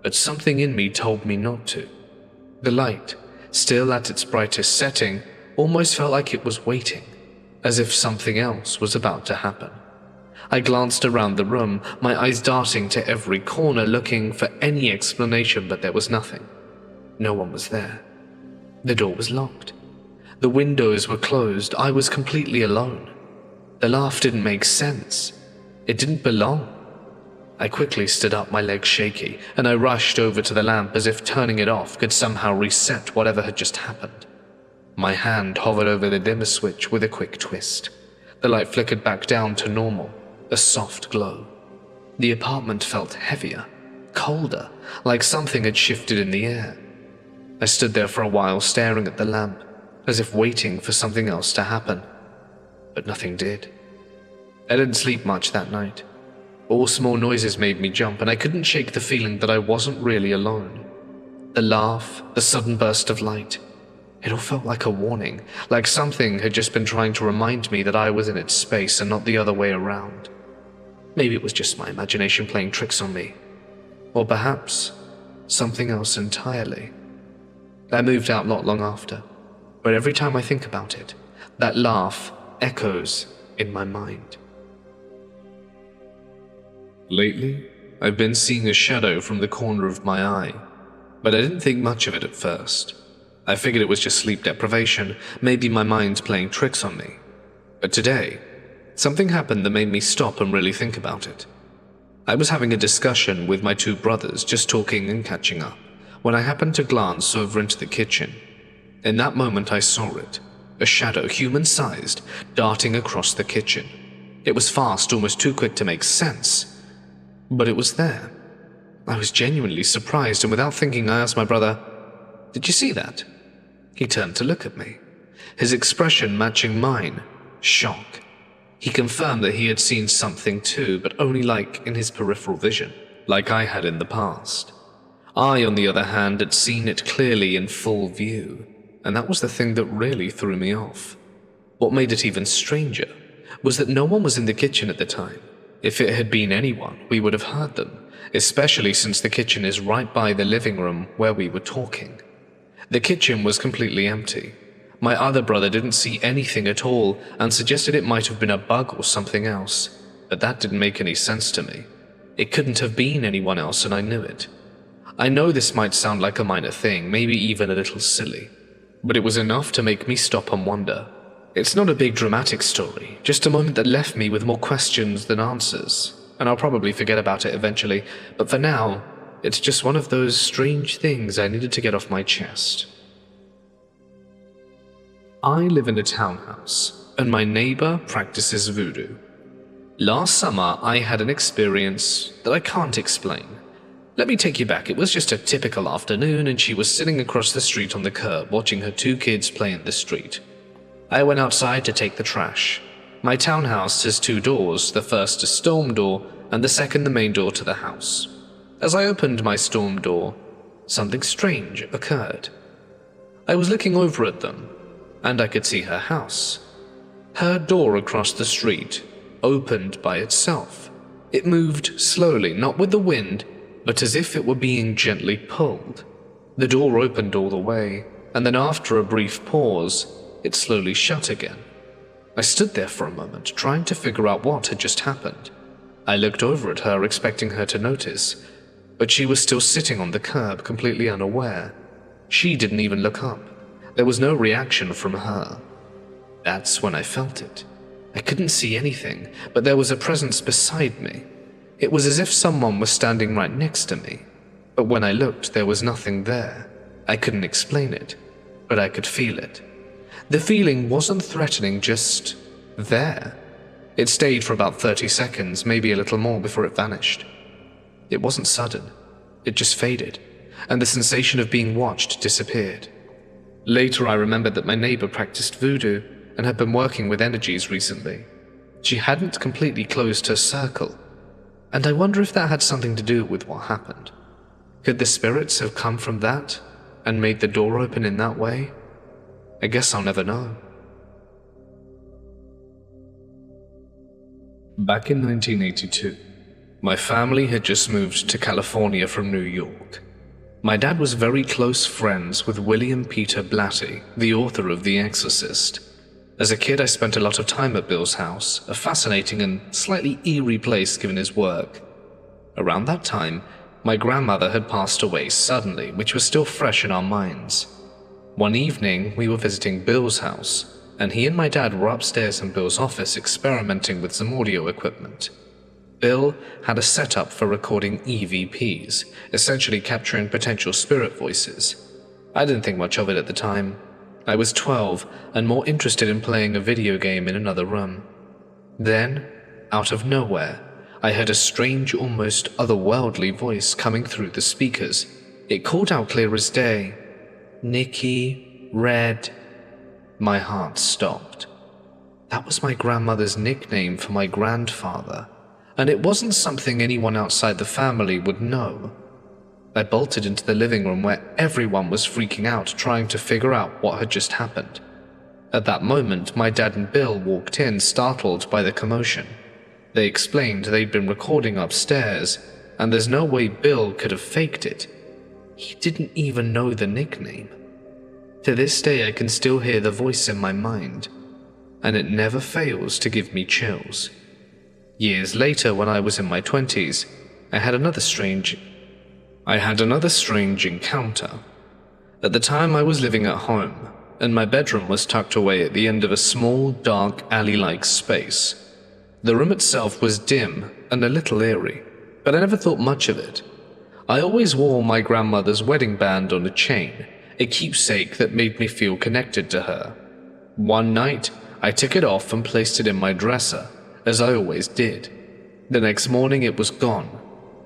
but something in me told me not to. The light, still at its brightest setting, almost felt like it was waiting, as if something else was about to happen. I glanced around the room, my eyes darting to every corner, looking for any explanation, but there was nothing. No one was there. The door was locked. The windows were closed. I was completely alone. The laugh didn't make sense. It didn't belong. I quickly stood up, my legs shaky, and I rushed over to the lamp as if turning it off could somehow reset whatever had just happened. My hand hovered over the dimmer switch with a quick twist. The light flickered back down to normal, a soft glow. The apartment felt heavier, colder, like something had shifted in the air. I stood there for a while staring at the lamp, as if waiting for something else to happen. But nothing did. I didn't sleep much that night. All small noises made me jump, and I couldn't shake the feeling that I wasn't really alone. The laugh, the sudden burst of light, it all felt like a warning, like something had just been trying to remind me that I was in its space and not the other way around. Maybe it was just my imagination playing tricks on me. Or perhaps something else entirely. I moved out not long after, but every time I think about it, that laugh echoes in my mind. Lately, I've been seeing a shadow from the corner of my eye, but I didn't think much of it at first. I figured it was just sleep deprivation, maybe my mind's playing tricks on me. But today, something happened that made me stop and really think about it. I was having a discussion with my two brothers, just talking and catching up, when I happened to glance over into the kitchen. In that moment I saw it, a shadow human-sized, darting across the kitchen. It was fast, almost too quick to make sense, but it was there. I was genuinely surprised, and without thinking I asked my brother, "Did you see that?" He turned to look at me, his expression matching mine, shock. He confirmed that he had seen something too, but only like in his peripheral vision, like I had in the past. I, on the other hand, had seen it clearly in full view, and that was the thing that really threw me off. What made it even stranger was that no one was in the kitchen at the time. If it had been anyone, we would have heard them, especially since the kitchen is right by the living room where we were talking. The kitchen was completely empty. My other brother didn't see anything at all and suggested it might have been a bug or something else, but that didn't make any sense to me. It couldn't have been anyone else, and I knew it. I know this might sound like a minor thing, maybe even a little silly, but it was enough to make me stop and wonder. It's not a big dramatic story, just a moment that left me with more questions than answers, and I'll probably forget about it eventually, but for now, it's just one of those strange things I needed to get off my chest. I live in a townhouse, and my neighbor practices voodoo. Last summer, I had an experience that I can't explain. Let me take you back. It was just a typical afternoon, and she was sitting across the street on the curb, watching her two kids play in the street. I went outside to take the trash. My townhouse has two doors, the first a storm door, and the second the main door to the house. As I opened my storm door, something strange occurred. I was looking over at them, and I could see her house. Her door across the street opened by itself. It moved slowly, not with the wind, but as if it were being gently pulled. The door opened all the way, and then after a brief pause, it slowly shut again. I stood there for a moment, trying to figure out what had just happened. I looked over at her, expecting her to notice, but she was still sitting on the curb, completely unaware. She didn't even look up. There was no reaction from her. That's when I felt it. I couldn't see anything, but there was a presence beside me. It was as if someone was standing right next to me, but when I looked, there was nothing there. I couldn't explain it, but I could feel it. The feeling wasn't threatening, just there. It stayed for about 30 seconds, maybe a little more, before it vanished. It wasn't sudden. It just faded, and the sensation of being watched disappeared. Later, I remembered that my neighbor practiced voodoo and had been working with energies recently. She hadn't completely closed her circle, and I wonder if that had something to do with what happened. Could the spirits have come from that and made the door open in that way? I guess I'll never know. Back in 1982, my family had just moved to California from New York. My dad was very close friends with William Peter Blatty, the author of The Exorcist. As a kid, I spent a lot of time at Bill's house, a fascinating and slightly eerie place given his work. Around that time, my grandmother had passed away suddenly, which was still fresh in our minds. One evening, we were visiting Bill's house, and he and my dad were upstairs in Bill's office experimenting with some audio equipment. Bill had a setup for recording EVPs, essentially capturing potential spirit voices. I didn't think much of it at the time. I was 12 and more interested in playing a video game in another room. Then, out of nowhere, I heard a strange, almost otherworldly voice coming through the speakers. It called out clear as day, "Nikki, Red." My heart stopped. That was my grandmother's nickname for my grandfather, and it wasn't something anyone outside the family would know. I bolted into the living room where everyone was freaking out, trying to figure out what had just happened. At that moment, my dad and Bill walked in, startled by the commotion. They explained they'd been recording upstairs, and there's no way Bill could have faked it. He didn't even know the nickname. To this day, I can still hear the voice in my mind, and it never fails to give me chills. Years later, when I was in my 20s, I had another strange encounter. At the time, I was living at home, and my bedroom was tucked away at the end of a small, dark, alley-like space. The room itself was dim and a little eerie, but I never thought much of it. I always wore my grandmother's wedding band on a chain, a keepsake that made me feel connected to her. One night, I took it off and placed it in my dresser, as I always did. The next morning, it was gone.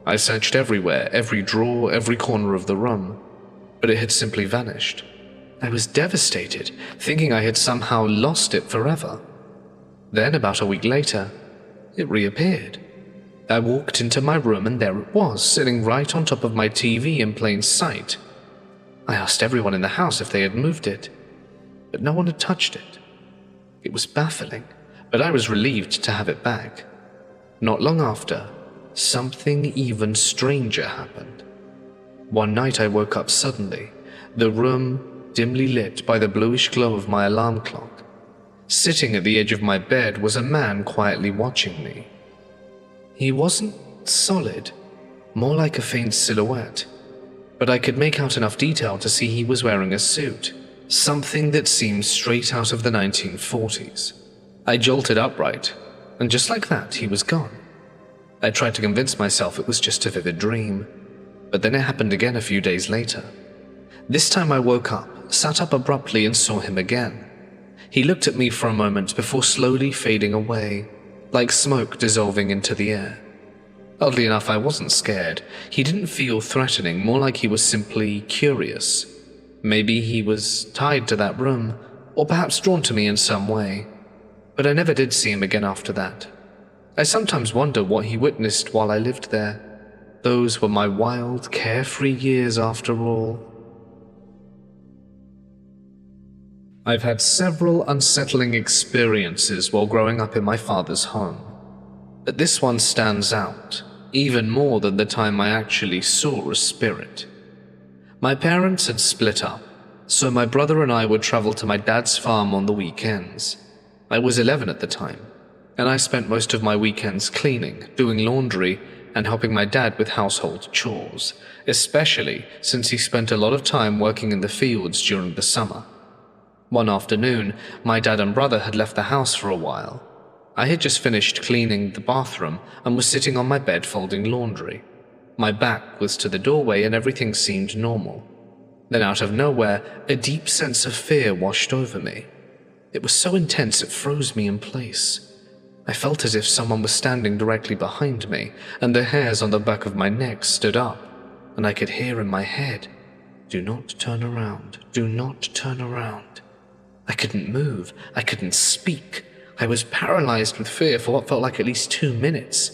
I searched everywhere, every drawer, every corner of the room, but it had simply vanished. I was devastated, thinking I had somehow lost it forever. Then, about a week later, it reappeared. I walked into my room and there it was, sitting right on top of my TV in plain sight. I asked everyone in the house if they had moved it, but no one had touched it. It was baffling, but I was relieved to have it back. Not long after, something even stranger happened. One night I woke up suddenly, the room dimly lit by the bluish glow of my alarm clock. Sitting at the edge of my bed was a man quietly watching me. He wasn't solid, more like a faint silhouette, but I could make out enough detail to see he was wearing a suit, something that seemed straight out of the 1940s. I jolted upright, and just like that, he was gone. I tried to convince myself it was just a vivid dream, but then it happened again a few days later. This time I woke up, sat up abruptly, and saw him again. He looked at me for a moment before slowly fading away, like smoke dissolving into the air. Oddly enough, I wasn't scared. He didn't feel threatening, more like he was simply curious. Maybe he was tied to that room, or perhaps drawn to me in some way. But I never did see him again after that. I sometimes wonder what he witnessed while I lived there. Those were my wild, carefree years after all. I've had several unsettling experiences while growing up in my father's home, but this one stands out, even more than the time I actually saw a spirit. My parents had split up, so my brother and I would travel to my dad's farm on the weekends. I was 11 at the time, and I spent most of my weekends cleaning, doing laundry, and helping my dad with household chores, especially since he spent a lot of time working in the fields during the summer. One afternoon, my dad and brother had left the house for a while. I had just finished cleaning the bathroom and was sitting on my bed folding laundry. My back was to the doorway and everything seemed normal. Then out of nowhere, a deep sense of fear washed over me. It was so intense it froze me in place. I felt as if someone was standing directly behind me, and the hairs on the back of my neck stood up, and I could hear in my head, "Do not turn around, do not turn around." I couldn't move, I couldn't speak. I was paralyzed with fear for what felt like at least 2 minutes.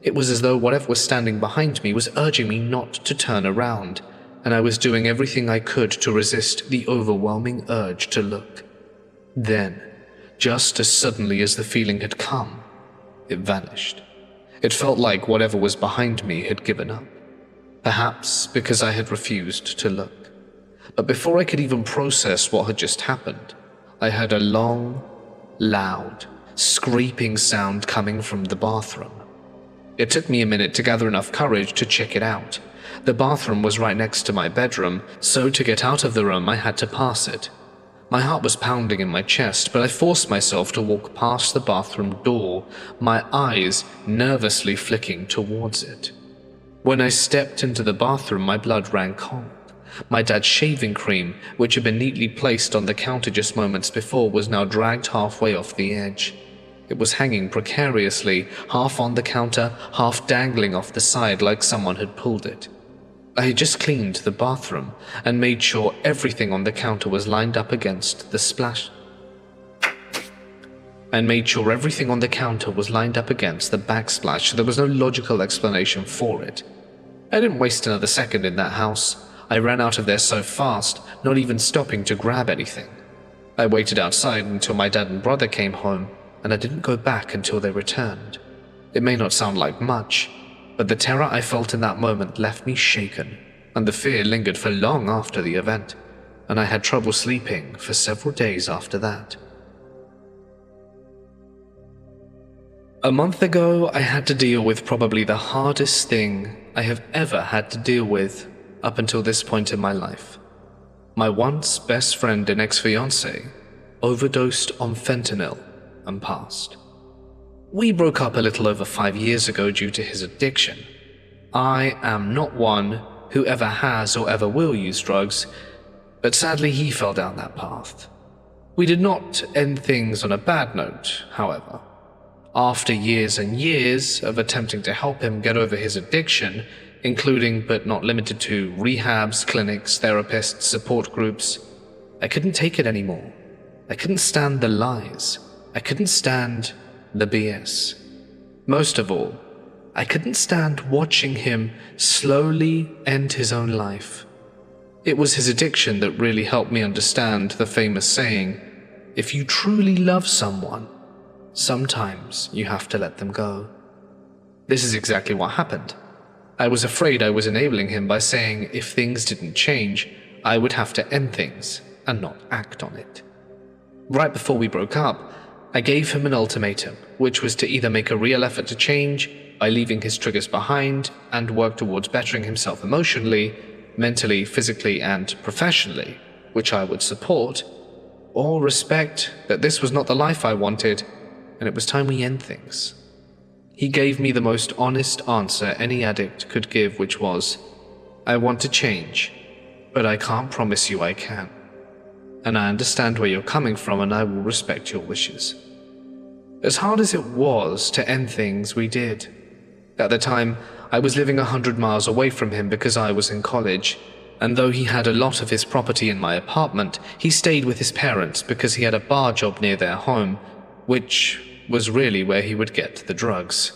It was as though whatever was standing behind me was urging me not to turn around, and I was doing everything I could to resist the overwhelming urge to look. Then, just as suddenly as the feeling had come, it vanished. It felt like whatever was behind me had given up. Perhaps because I had refused to look. But before I could even process what had just happened, I heard a long, loud, scraping sound coming from the bathroom. It took me a minute to gather enough courage to check it out. The bathroom was right next to my bedroom, so to get out of the room I had to pass it. My heart was pounding in my chest, but I forced myself to walk past the bathroom door, my eyes nervously flicking towards it. When I stepped into the bathroom, my blood ran cold. My dad's shaving cream, which had been neatly placed on the counter just moments before, was now dragged halfway off the edge. It was hanging precariously, half on the counter, half dangling off the side like someone had pulled it. I had just cleaned the bathroom and made sure everything on the counter was lined up against the backsplash, so there was no logical explanation for it. I didn't waste another second in that house. I ran out of there so fast, not even stopping to grab anything. I waited outside until my dad and brother came home, and I didn't go back until they returned. It may not sound like much, but the terror I felt in that moment left me shaken, and the fear lingered for long after the event, and I had trouble sleeping for several days after that. A month ago, I had to deal with probably the hardest thing I have ever had to deal with up until this point in my life. My once best friend and ex-fiancé overdosed on fentanyl and passed. We broke up a little over 5 years ago due to his addiction. I am not one who ever has or ever will use drugs, but sadly he fell down that path. We did not end things on a bad note, however. After years and years of attempting to help him get over his addiction, including but not limited to rehabs, clinics, therapists, support groups, I couldn't take it anymore. I couldn't stand the lies. I couldn't stand the BS. Most of all, I couldn't stand watching him slowly end his own life. It was his addiction that really helped me understand the famous saying, if you truly love someone, sometimes you have to let them go. This is exactly what happened. I was afraid I was enabling him by saying if things didn't change, I would have to end things and not act on it. Right before we broke up, I gave him an ultimatum, which was to either make a real effort to change by leaving his triggers behind and work towards bettering himself emotionally, mentally, physically, and professionally, which I would support, or respect that this was not the life I wanted and it was time we end things. He gave me the most honest answer any addict could give, which was, I want to change, but I can't promise you I can. And I understand where you're coming from and I will respect your wishes. As hard as it was to end things, we did. At the time, I was living 100 miles away from him because I was in college, and though he had a lot of his property in my apartment, he stayed with his parents because he had a bar job near their home, which was really where he would get the drugs.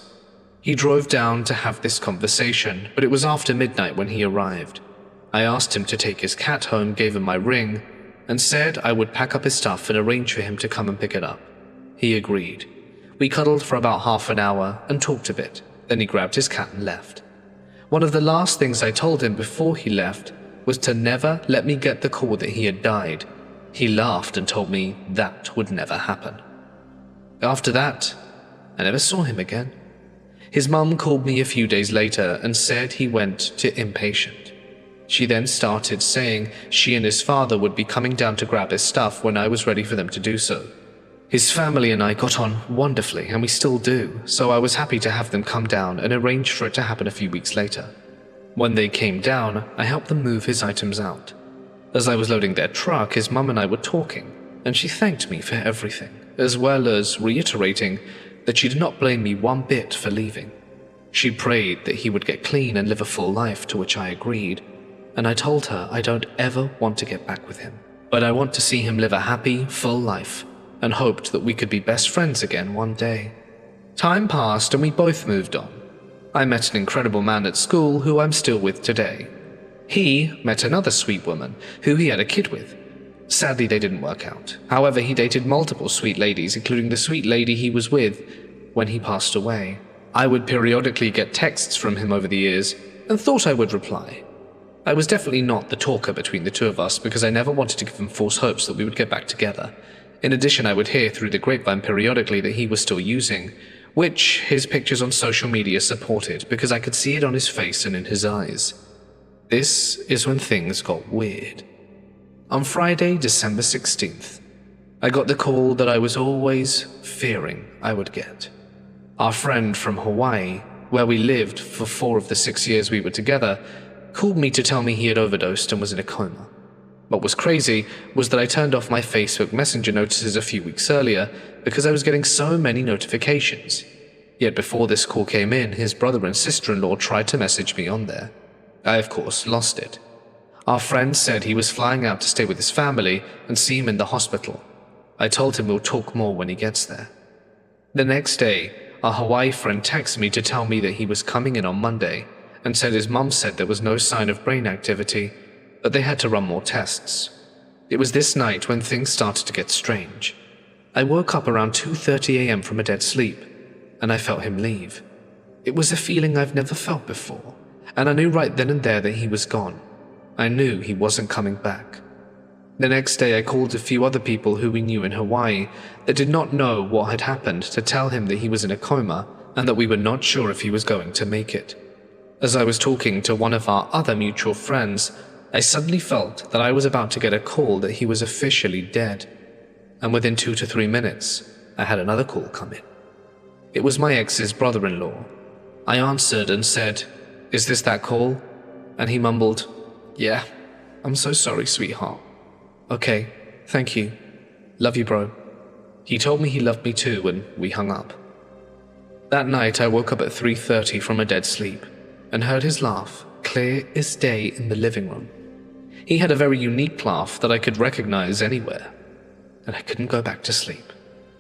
He drove down to have this conversation, but it was after midnight when he arrived. I asked him to take his cat home, gave him my ring, and said I would pack up his stuff and arrange for him to come and pick it up. He agreed. We cuddled for about half an hour and talked a bit. Then he grabbed his cat and left. One of the last things I told him before he left was to never let me get the call that he had died. He laughed and told me that would never happen. After that, I never saw him again. His mum called me a few days later and said he went to inpatient. She then started saying she and his father would be coming down to grab his stuff when I was ready for them to do so. His family and I got on wonderfully, and we still do, so I was happy to have them come down and arrange for it to happen a few weeks later. When they came down, I helped them move his items out. As I was loading their truck, his mum and I were talking, and she thanked me for everything, as well as reiterating that she did not blame me one bit for leaving. She prayed that he would get clean and live a full life, to which I agreed, and I told her I don't ever want to get back with him, but I want to see him live a happy, full life, and hoped that we could be best friends again one day. Time passed and we both moved on. I met an incredible man at school who I'm still with today. He met another sweet woman who he had a kid with. Sadly, they didn't work out. However, he dated multiple sweet ladies, including the sweet lady he was with when he passed away. I would periodically get texts from him over the years and thought I would reply. I was definitely not the talker between the two of us because I never wanted to give him false hopes that we would get back together. In addition, I would hear through the grapevine periodically that he was still using, which his pictures on social media supported because I could see it on his face and in his eyes. This is when things got weird. On Friday, December 16th, I got the call that I was always fearing I would get. Our friend from Hawaii, where we lived for 4 of the 6 years we were together, called me to tell me he had overdosed and was in a coma. What was crazy was that I turned off my Facebook Messenger notices a few weeks earlier because I was getting so many notifications. Yet before this call came in, his brother and sister-in-law tried to message me on there. I, of course, lost it. Our friend said he was flying out to stay with his family and see him in the hospital. I told him we'll talk more when he gets there. The next day, our Hawaii friend texted me to tell me that he was coming in on Monday and said his mum said there was no sign of brain activity, but they had to run more tests. It was this night when things started to get strange. I woke up around 2:30 a.m. from a dead sleep, and I felt him leave. It was a feeling I've never felt before, and I knew right then and there that he was gone. I knew he wasn't coming back. The next day I called a few other people who we knew in Hawaii that did not know what had happened to tell him that he was in a coma and that we were not sure if he was going to make it. As I was talking to one of our other mutual friends, I suddenly felt that I was about to get a call that he was officially dead. And within 2 to 3 minutes, I had another call come in. It was my ex's brother-in-law. I answered and said, "Is this that call?" And he mumbled, "Yeah, I'm so sorry, sweetheart." "Okay, thank you. Love you, bro." He told me he loved me too, and we hung up. That night, I woke up at 3:30 from a dead sleep and heard his laugh, clear as day, in the living room. He had a very unique laugh that I could recognize anywhere, and I couldn't go back to sleep.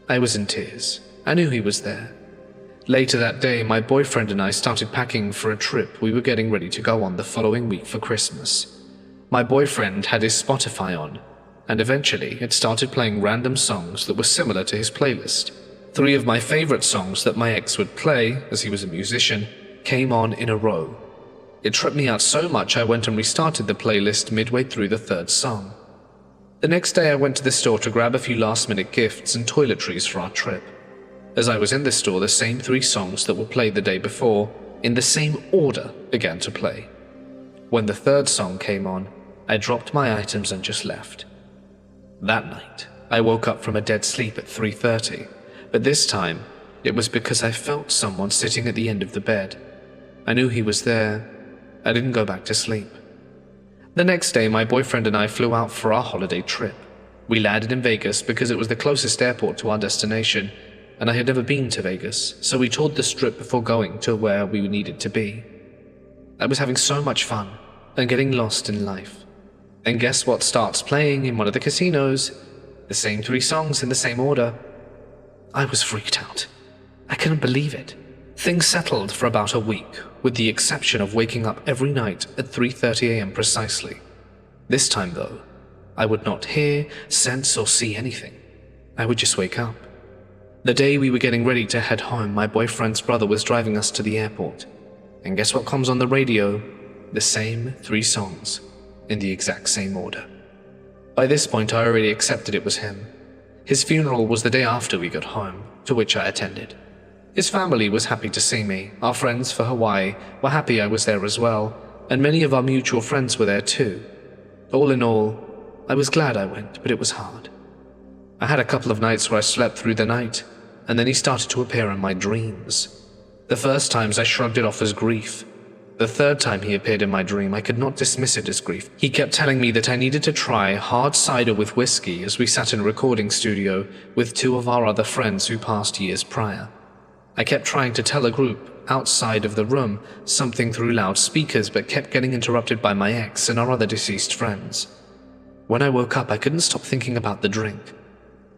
I was in tears. I knew he was there. Later that day, my boyfriend and I started packing for a trip we were getting ready to go on the following week for Christmas. My boyfriend had his Spotify on, and eventually it started playing random songs that were similar to his playlist. 3 of my favorite songs that my ex would play, as he was a musician, came on in a row. It tripped me out so much I went and restarted the playlist midway through the 3rd song. The next day I went to the store to grab a few last-minute gifts and toiletries for our trip. As I was in the store, the same 3 songs that were played the day before, in the same order, began to play. When the 3rd song came on, I dropped my items and just left. That night, I woke up from a dead sleep at 3:30, but this time, it was because I felt someone sitting at the end of the bed. I knew he was there. I didn't go back to sleep. The next day, my boyfriend and I flew out for our holiday trip. We landed in Vegas because it was the closest airport to our destination, and I had never been to Vegas, so we toured the strip before going to where we needed to be. I was having so much fun and getting lost in life. And guess what starts playing in one of the casinos? The same 3 songs in the same order. I was freaked out. I couldn't believe it. Things settled for about a week, with the exception of waking up every night at 3:30 a.m. precisely. This time, though, I would not hear, sense, or see anything. I would just wake up. The day we were getting ready to head home, my boyfriend's brother was driving us to the airport. And guess what comes on the radio? The same 3 songs, in the exact same order. By this point, I already accepted it was him. His funeral was the day after we got home, to which I attended. His family was happy to see me. Our friends for Hawaii were happy I was there as well, and many of our mutual friends were there too. All in all, I was glad I went, but it was hard. I had a couple of nights where I slept through the night, and then he started to appear in my dreams. The first times I shrugged it off as grief. The 3rd time he appeared in my dream, I could not dismiss it as grief. He kept telling me that I needed to try hard cider with whiskey as we sat in a recording studio with 2 of our other friends who passed years prior. I kept trying to tell a group outside of the room something through loudspeakers, but kept getting interrupted by my ex and our other deceased friends. When I woke up, I couldn't stop thinking about the drink.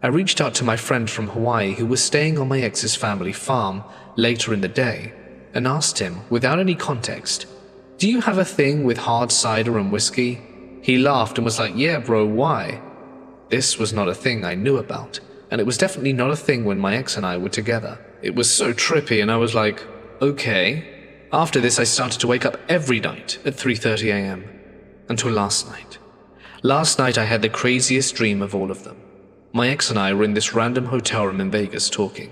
I reached out to my friend from Hawaii who was staying on my ex's family farm later in the day and asked him, without any context, "Do you have a thing with hard cider and whiskey?" He laughed and was like, "Yeah, bro, why?" This was not a thing I knew about, and it was definitely not a thing when my ex and I were together. It was so trippy, and I was like, okay. After this, I started to wake up every night at 3:30 a.m. until last night. Last night, I had the craziest dream of all of them. My ex and I were in this random hotel room in Vegas talking.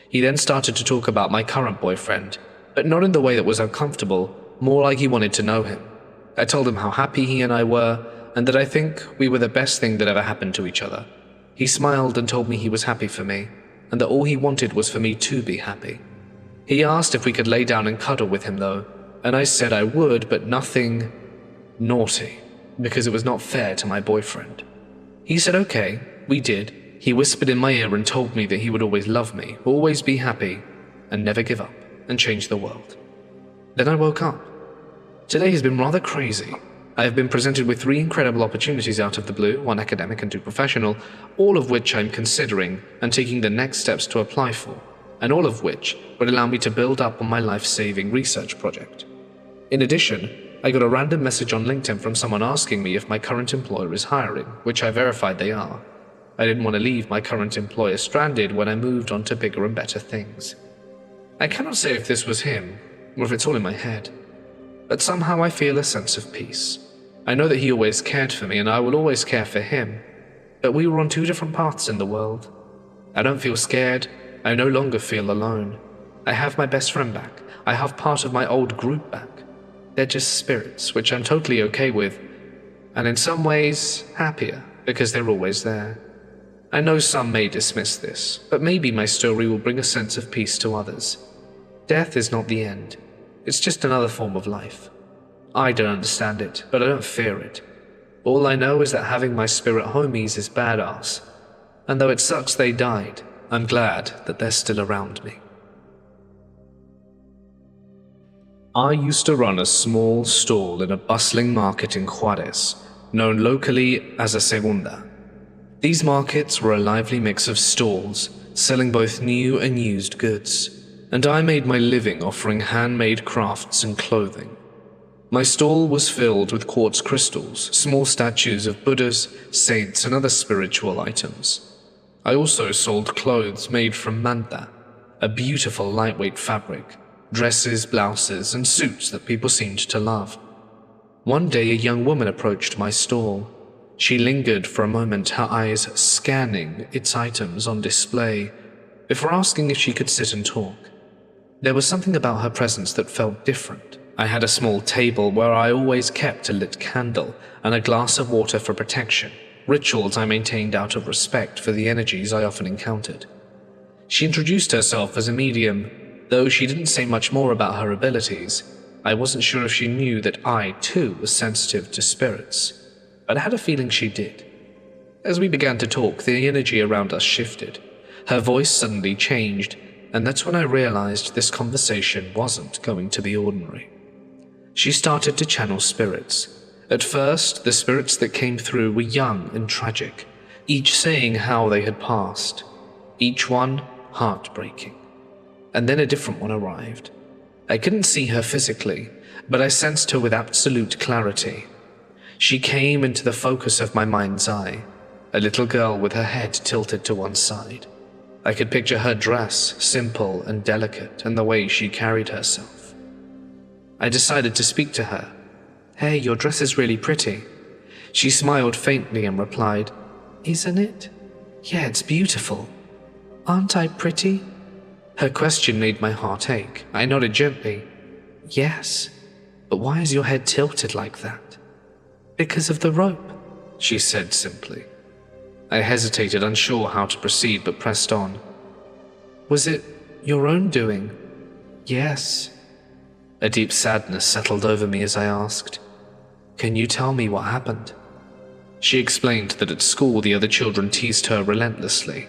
He then started to talk about my current boyfriend, but not in the way that was uncomfortable, more like he wanted to know him. I told him how happy he and I were, and that I think we were the best thing that ever happened to each other. He smiled and told me he was happy for me, and that all he wanted was for me to be happy. He asked if we could lay down and cuddle with him though, and I said I would, but nothing naughty, because it was not fair to my boyfriend. He said okay, we did. He whispered in my ear and told me that he would always love me, always be happy, and never give up, and change the world. Then I woke up. Today has been rather crazy. I have been presented with 3 incredible opportunities out of the blue, 1 academic and 2 professional, all of which I'm considering and taking the next steps to apply for, and all of which would allow me to build up on my life-saving research project. In addition, I got a random message on LinkedIn from someone asking me if my current employer is hiring, which I verified they are. I didn't want to leave my current employer stranded when I moved on to bigger and better things. I cannot say if this was him, or if it's all in my head, but somehow I feel a sense of peace. I know that he always cared for me and I will always care for him, but we were on 2 different paths in the world. I don't feel scared, I no longer feel alone. I have my best friend back, I have part of my old group back. They're just spirits, which I'm totally okay with, and in some ways happier, because they're always there. I know some may dismiss this, but maybe my story will bring a sense of peace to others. Death is not the end, it's just another form of life. I don't understand it, but I don't fear it. All I know is that having my spirit homies is badass, and though it sucks they died, I'm glad that they're still around me. I used to run a small stall in a bustling market in Juarez, known locally as a segunda. These markets were a lively mix of stalls, selling both new and used goods, and I made my living offering handmade crafts and clothing. My stall was filled with quartz crystals, small statues of Buddhas, saints, and other spiritual items. I also sold clothes made from manta, a beautiful lightweight fabric, dresses, blouses, and suits that people seemed to love. One day a young woman approached my stall. She lingered for a moment, her eyes scanning its items on display, before asking if she could sit and talk. There was something about her presence that felt different. I had a small table where I always kept a lit candle and a glass of water for protection, rituals I maintained out of respect for the energies I often encountered. She introduced herself as a medium, though she didn't say much more about her abilities. I wasn't sure if she knew that I, too, was sensitive to spirits, but I had a feeling she did. As we began to talk, the energy around us shifted. Her voice suddenly changed, and that's when I realized this conversation wasn't going to be ordinary. She started to channel spirits. At first, the spirits that came through were young and tragic, each saying how they had passed, each one heartbreaking. And then a different one arrived. I couldn't see her physically, but I sensed her with absolute clarity. She came into the focus of my mind's eye, a little girl with her head tilted to one side. I could picture her dress, simple and delicate, and the way she carried herself. I decided to speak to her. "Hey, your dress is really pretty." She smiled faintly and replied, "Isn't it? Yeah, it's beautiful. Aren't I pretty?" Her question made my heart ache. I nodded gently. "Yes, but why is your head tilted like that?" "Because of the rope," she said simply. I hesitated, unsure how to proceed, but pressed on. "Was it your own doing?" "Yes." A deep sadness settled over me as I asked, "Can you tell me what happened?" She explained that at school the other children teased her relentlessly.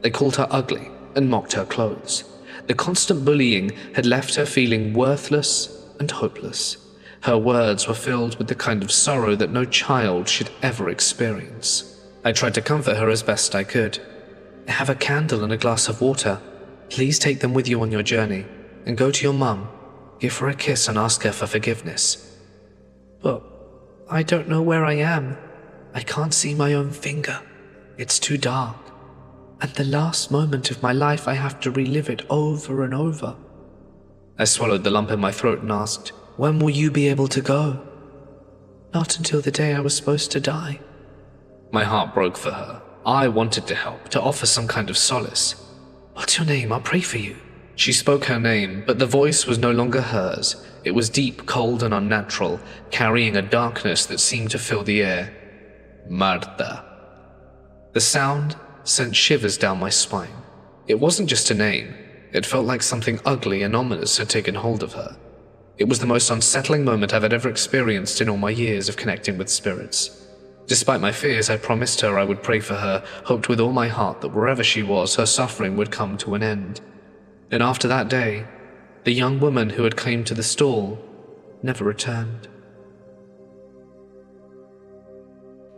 They called her ugly and mocked her clothes. The constant bullying had left her feeling worthless and hopeless. Her words were filled with the kind of sorrow that no child should ever experience. I tried to comfort her as best I could. "Have a candle and a glass of water. Please take them with you on your journey, and go to your mum. Give her a kiss and ask her for forgiveness." "But I don't know where I am. I can't see my own finger. It's too dark. At the last moment of my life, I have to relive it over and over." I swallowed the lump in my throat and asked, "When will you be able to go?" "Not until the day I was supposed to die." My heart broke for her. I wanted to help, to offer some kind of solace. "What's your name? I'll pray for you." She spoke her name, but the voice was no longer hers. It was deep, cold, and unnatural, carrying a darkness that seemed to fill the air. "Marta." The sound sent shivers down my spine. It wasn't just a name. It felt like something ugly and ominous had taken hold of her. It was the most unsettling moment I've ever experienced in all my years of connecting with spirits. Despite my fears, I promised her I would pray for her, hoped with all my heart that wherever she was, her suffering would come to an end. And after that day, the young woman who had come to the stall never returned.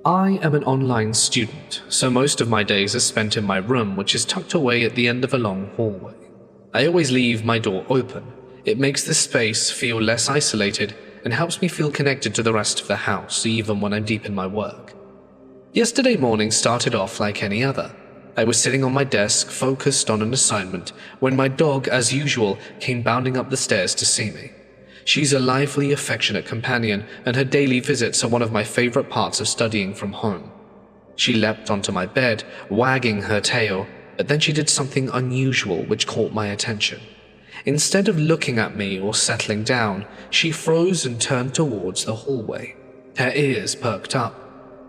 I am an online student, so most of my days are spent in my room, which is tucked away at the end of a long hallway. I always leave my door open. It makes the space feel less isolated and helps me feel connected to the rest of the house, even when I'm deep in my work. Yesterday morning started off like any other. I was sitting on my desk, focused on an assignment, when my dog, as usual, came bounding up the stairs to see me. She's a lively, affectionate companion, and her daily visits are one of my favorite parts of studying from home. She leapt onto my bed, wagging her tail, but then she did something unusual which caught my attention. Instead of looking at me or settling down, she froze and turned towards the hallway. Her ears perked up,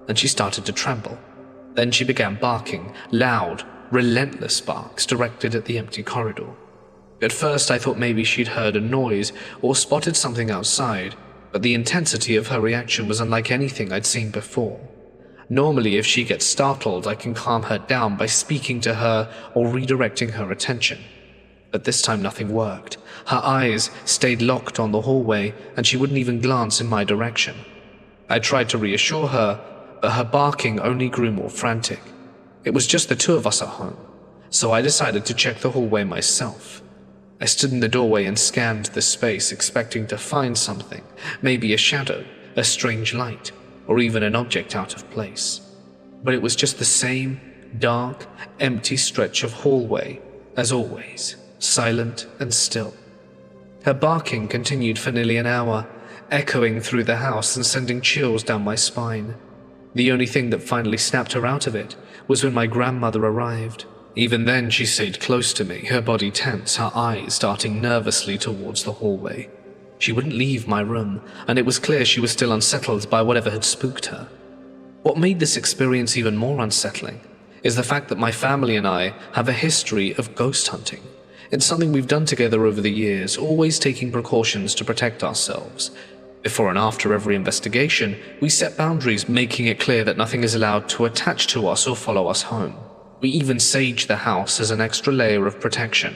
and she started to tremble. Then she began barking, loud, relentless barks directed at the empty corridor. At first I thought maybe she'd heard a noise or spotted something outside, but the intensity of her reaction was unlike anything I'd seen before. Normally, if she gets startled, I can calm her down by speaking to her or redirecting her attention. But this time nothing worked. Her eyes stayed locked on the hallway, and she wouldn't even glance in my direction. I tried to reassure her, but her barking only grew more frantic. It was just the two of us at home, so I decided to check the hallway myself. I stood in the doorway and scanned the space, expecting to find something, maybe a shadow, a strange light, or even an object out of place. But it was just the same dark, empty stretch of hallway, as always, silent and still. Her barking continued for nearly an hour, echoing through the house and sending chills down my spine. The only thing that finally snapped her out of it was when my grandmother arrived. Even then, she stayed close to me, her body tense, her eyes darting nervously towards the hallway. She wouldn't leave my room, and it was clear she was still unsettled by whatever had spooked her. What made this experience even more unsettling is the fact that my family and I have a history of ghost hunting. It's something we've done together over the years, always taking precautions to protect ourselves. Before and after every investigation, we set boundaries, making it clear that nothing is allowed to attach to us or follow us home. We even sage the house as an extra layer of protection.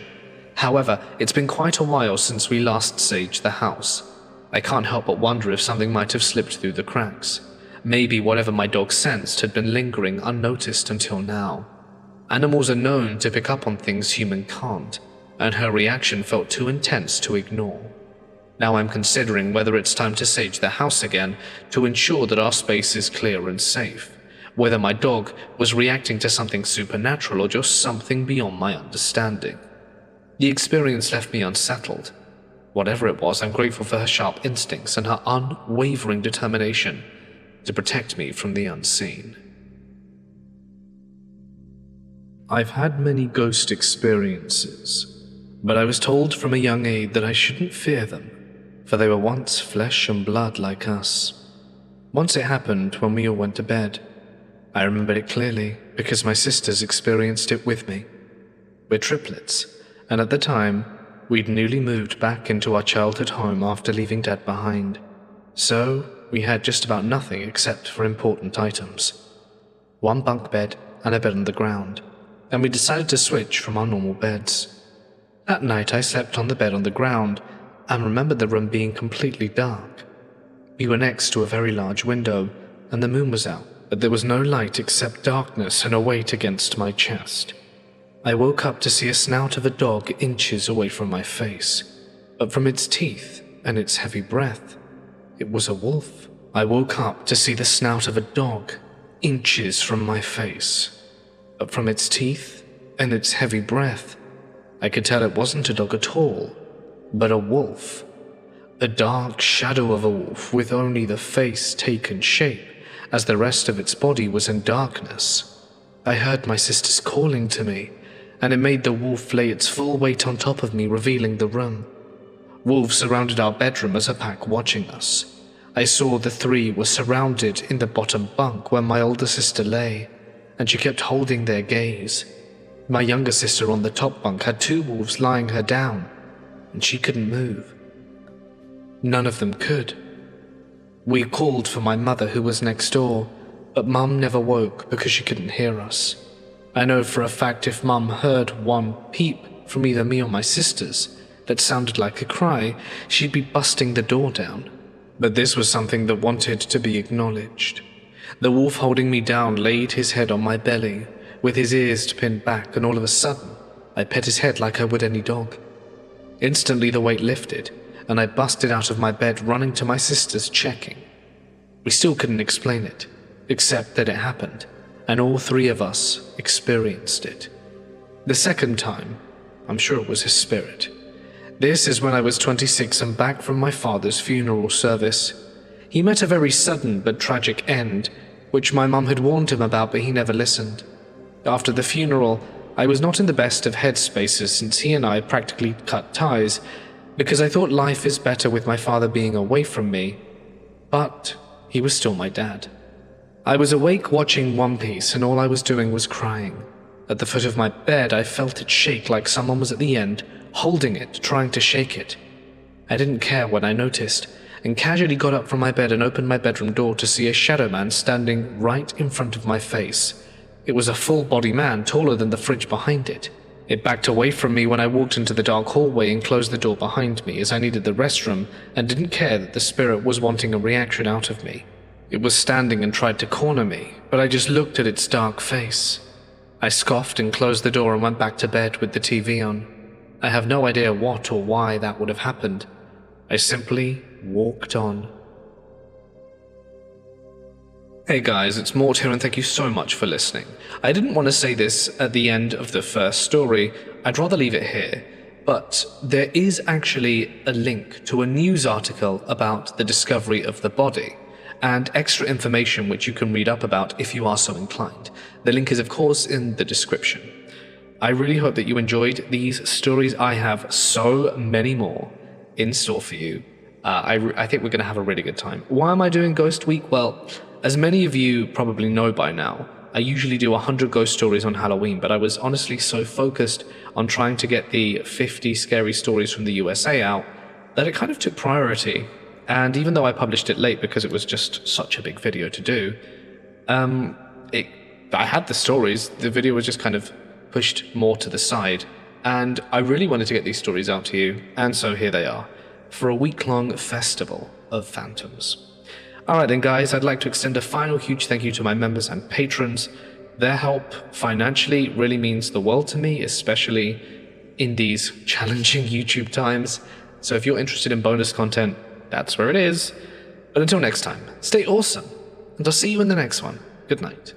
However, it's been quite a while since we last saged the house. I can't help but wonder if something might have slipped through the cracks. Maybe whatever my dog sensed had been lingering unnoticed until now. Animals are known to pick up on things human can't, and her reaction felt too intense to ignore. Now I'm considering whether it's time to sage the house again to ensure that our space is clear and safe. Whether my dog was reacting to something supernatural or just something beyond my understanding. The experience left me unsettled. Whatever it was, I'm grateful for her sharp instincts and her unwavering determination to protect me from the unseen. I've had many ghost experiences, but I was told from a young age that I shouldn't fear them, for they were once flesh and blood like us. Once it happened when we all went to bed. I remember it clearly because my sisters experienced it with me. We're triplets, and at the time, we'd newly moved back into our childhood home after leaving Dad behind. So, we had just about nothing except for important items. One bunk bed and a bed on the ground, and we decided to switch from our normal beds. That night I slept on the bed on the ground and remembered the room being completely dark. We were next to a very large window, and the moon was out, but there was no light except darkness and a weight against my chest. I woke up to see a snout of a dog inches away from my face, but from its teeth and its heavy breath, it was a wolf. I woke up to see the snout of a dog inches from my face, but from its teeth and its heavy breath, I could tell it wasn't a dog at all, but a wolf. A dark shadow of a wolf with only the face taken shape, as the rest of its body was in darkness. I heard my sisters calling to me, and it made the wolf lay its full weight on top of me, revealing the room. Wolves surrounded our bedroom as a pack watching us. I saw the three were surrounded in the bottom bunk where my older sister lay, and she kept holding their gaze. My younger sister on the top bunk had two wolves lying her down, and she couldn't move. None of them could. We called for my mother, who was next door, but Mum never woke because she couldn't hear us. I know for a fact if Mum heard one peep from either me or my sisters that sounded like a cry, she'd be busting the door down. But this was something that wanted to be acknowledged. The wolf holding me down laid his head on my belly, with his ears pinned back, and all of a sudden, I pet his head like I would any dog. Instantly the weight lifted, and I busted out of my bed, running to my sisters, checking. We still couldn't explain it, except that it happened, and all three of us experienced it. The second time, I'm sure it was his spirit. This is when I was 26 and back from my father's funeral service. He met a very sudden but tragic end, which my mum had warned him about, but he never listened. After the funeral, I was not in the best of headspaces since he and I practically cut ties, because I thought life is better with my father being away from me, but he was still my dad. I was awake watching One Piece, and all I was doing was crying. At the foot of my bed, I felt it shake like someone was at the end, holding it, trying to shake it. I didn't care when I noticed, and casually got up from my bed and opened my bedroom door to see a shadow man standing right in front of my face. It was a full-body man, taller than the fridge behind it. It backed away from me when I walked into the dark hallway and closed the door behind me, as I needed the restroom and didn't care that the spirit was wanting a reaction out of me. It was standing and tried to corner me, but I just looked at its dark face. I scoffed and closed the door and went back to bed with the TV on. I have no idea what or why that would have happened. I simply walked on. Hey guys, it's Mort here, and thank you so much for listening. I didn't want to say this at the end of the first story. I'd rather leave it here. But there is actually a link to a news article about the discovery of the body, and extra information which you can read up about if you are so inclined. The link is of course in the description. I really hope that you enjoyed these stories. I have so many more in store for you. I think we're going to have a really good time. Why am I doing Ghost Week? Well, as many of you probably know by now, I usually do 100 ghost stories on Halloween, but I was honestly so focused on trying to get the 50 scary stories from the USA out that it kind of took priority. And even though I published it late because it was just such a big video to do, I had the stories, the video was just kind of pushed more to the side, and I really wanted to get these stories out to you, and so here they are, for a week-long festival of phantoms. Alright then guys, I'd like to extend a final huge thank you to my members and patrons. Their help financially really means the world to me, especially in these challenging YouTube times. So if you're interested in bonus content, that's where it is. But until next time, stay awesome, and I'll see you in the next one. Good night.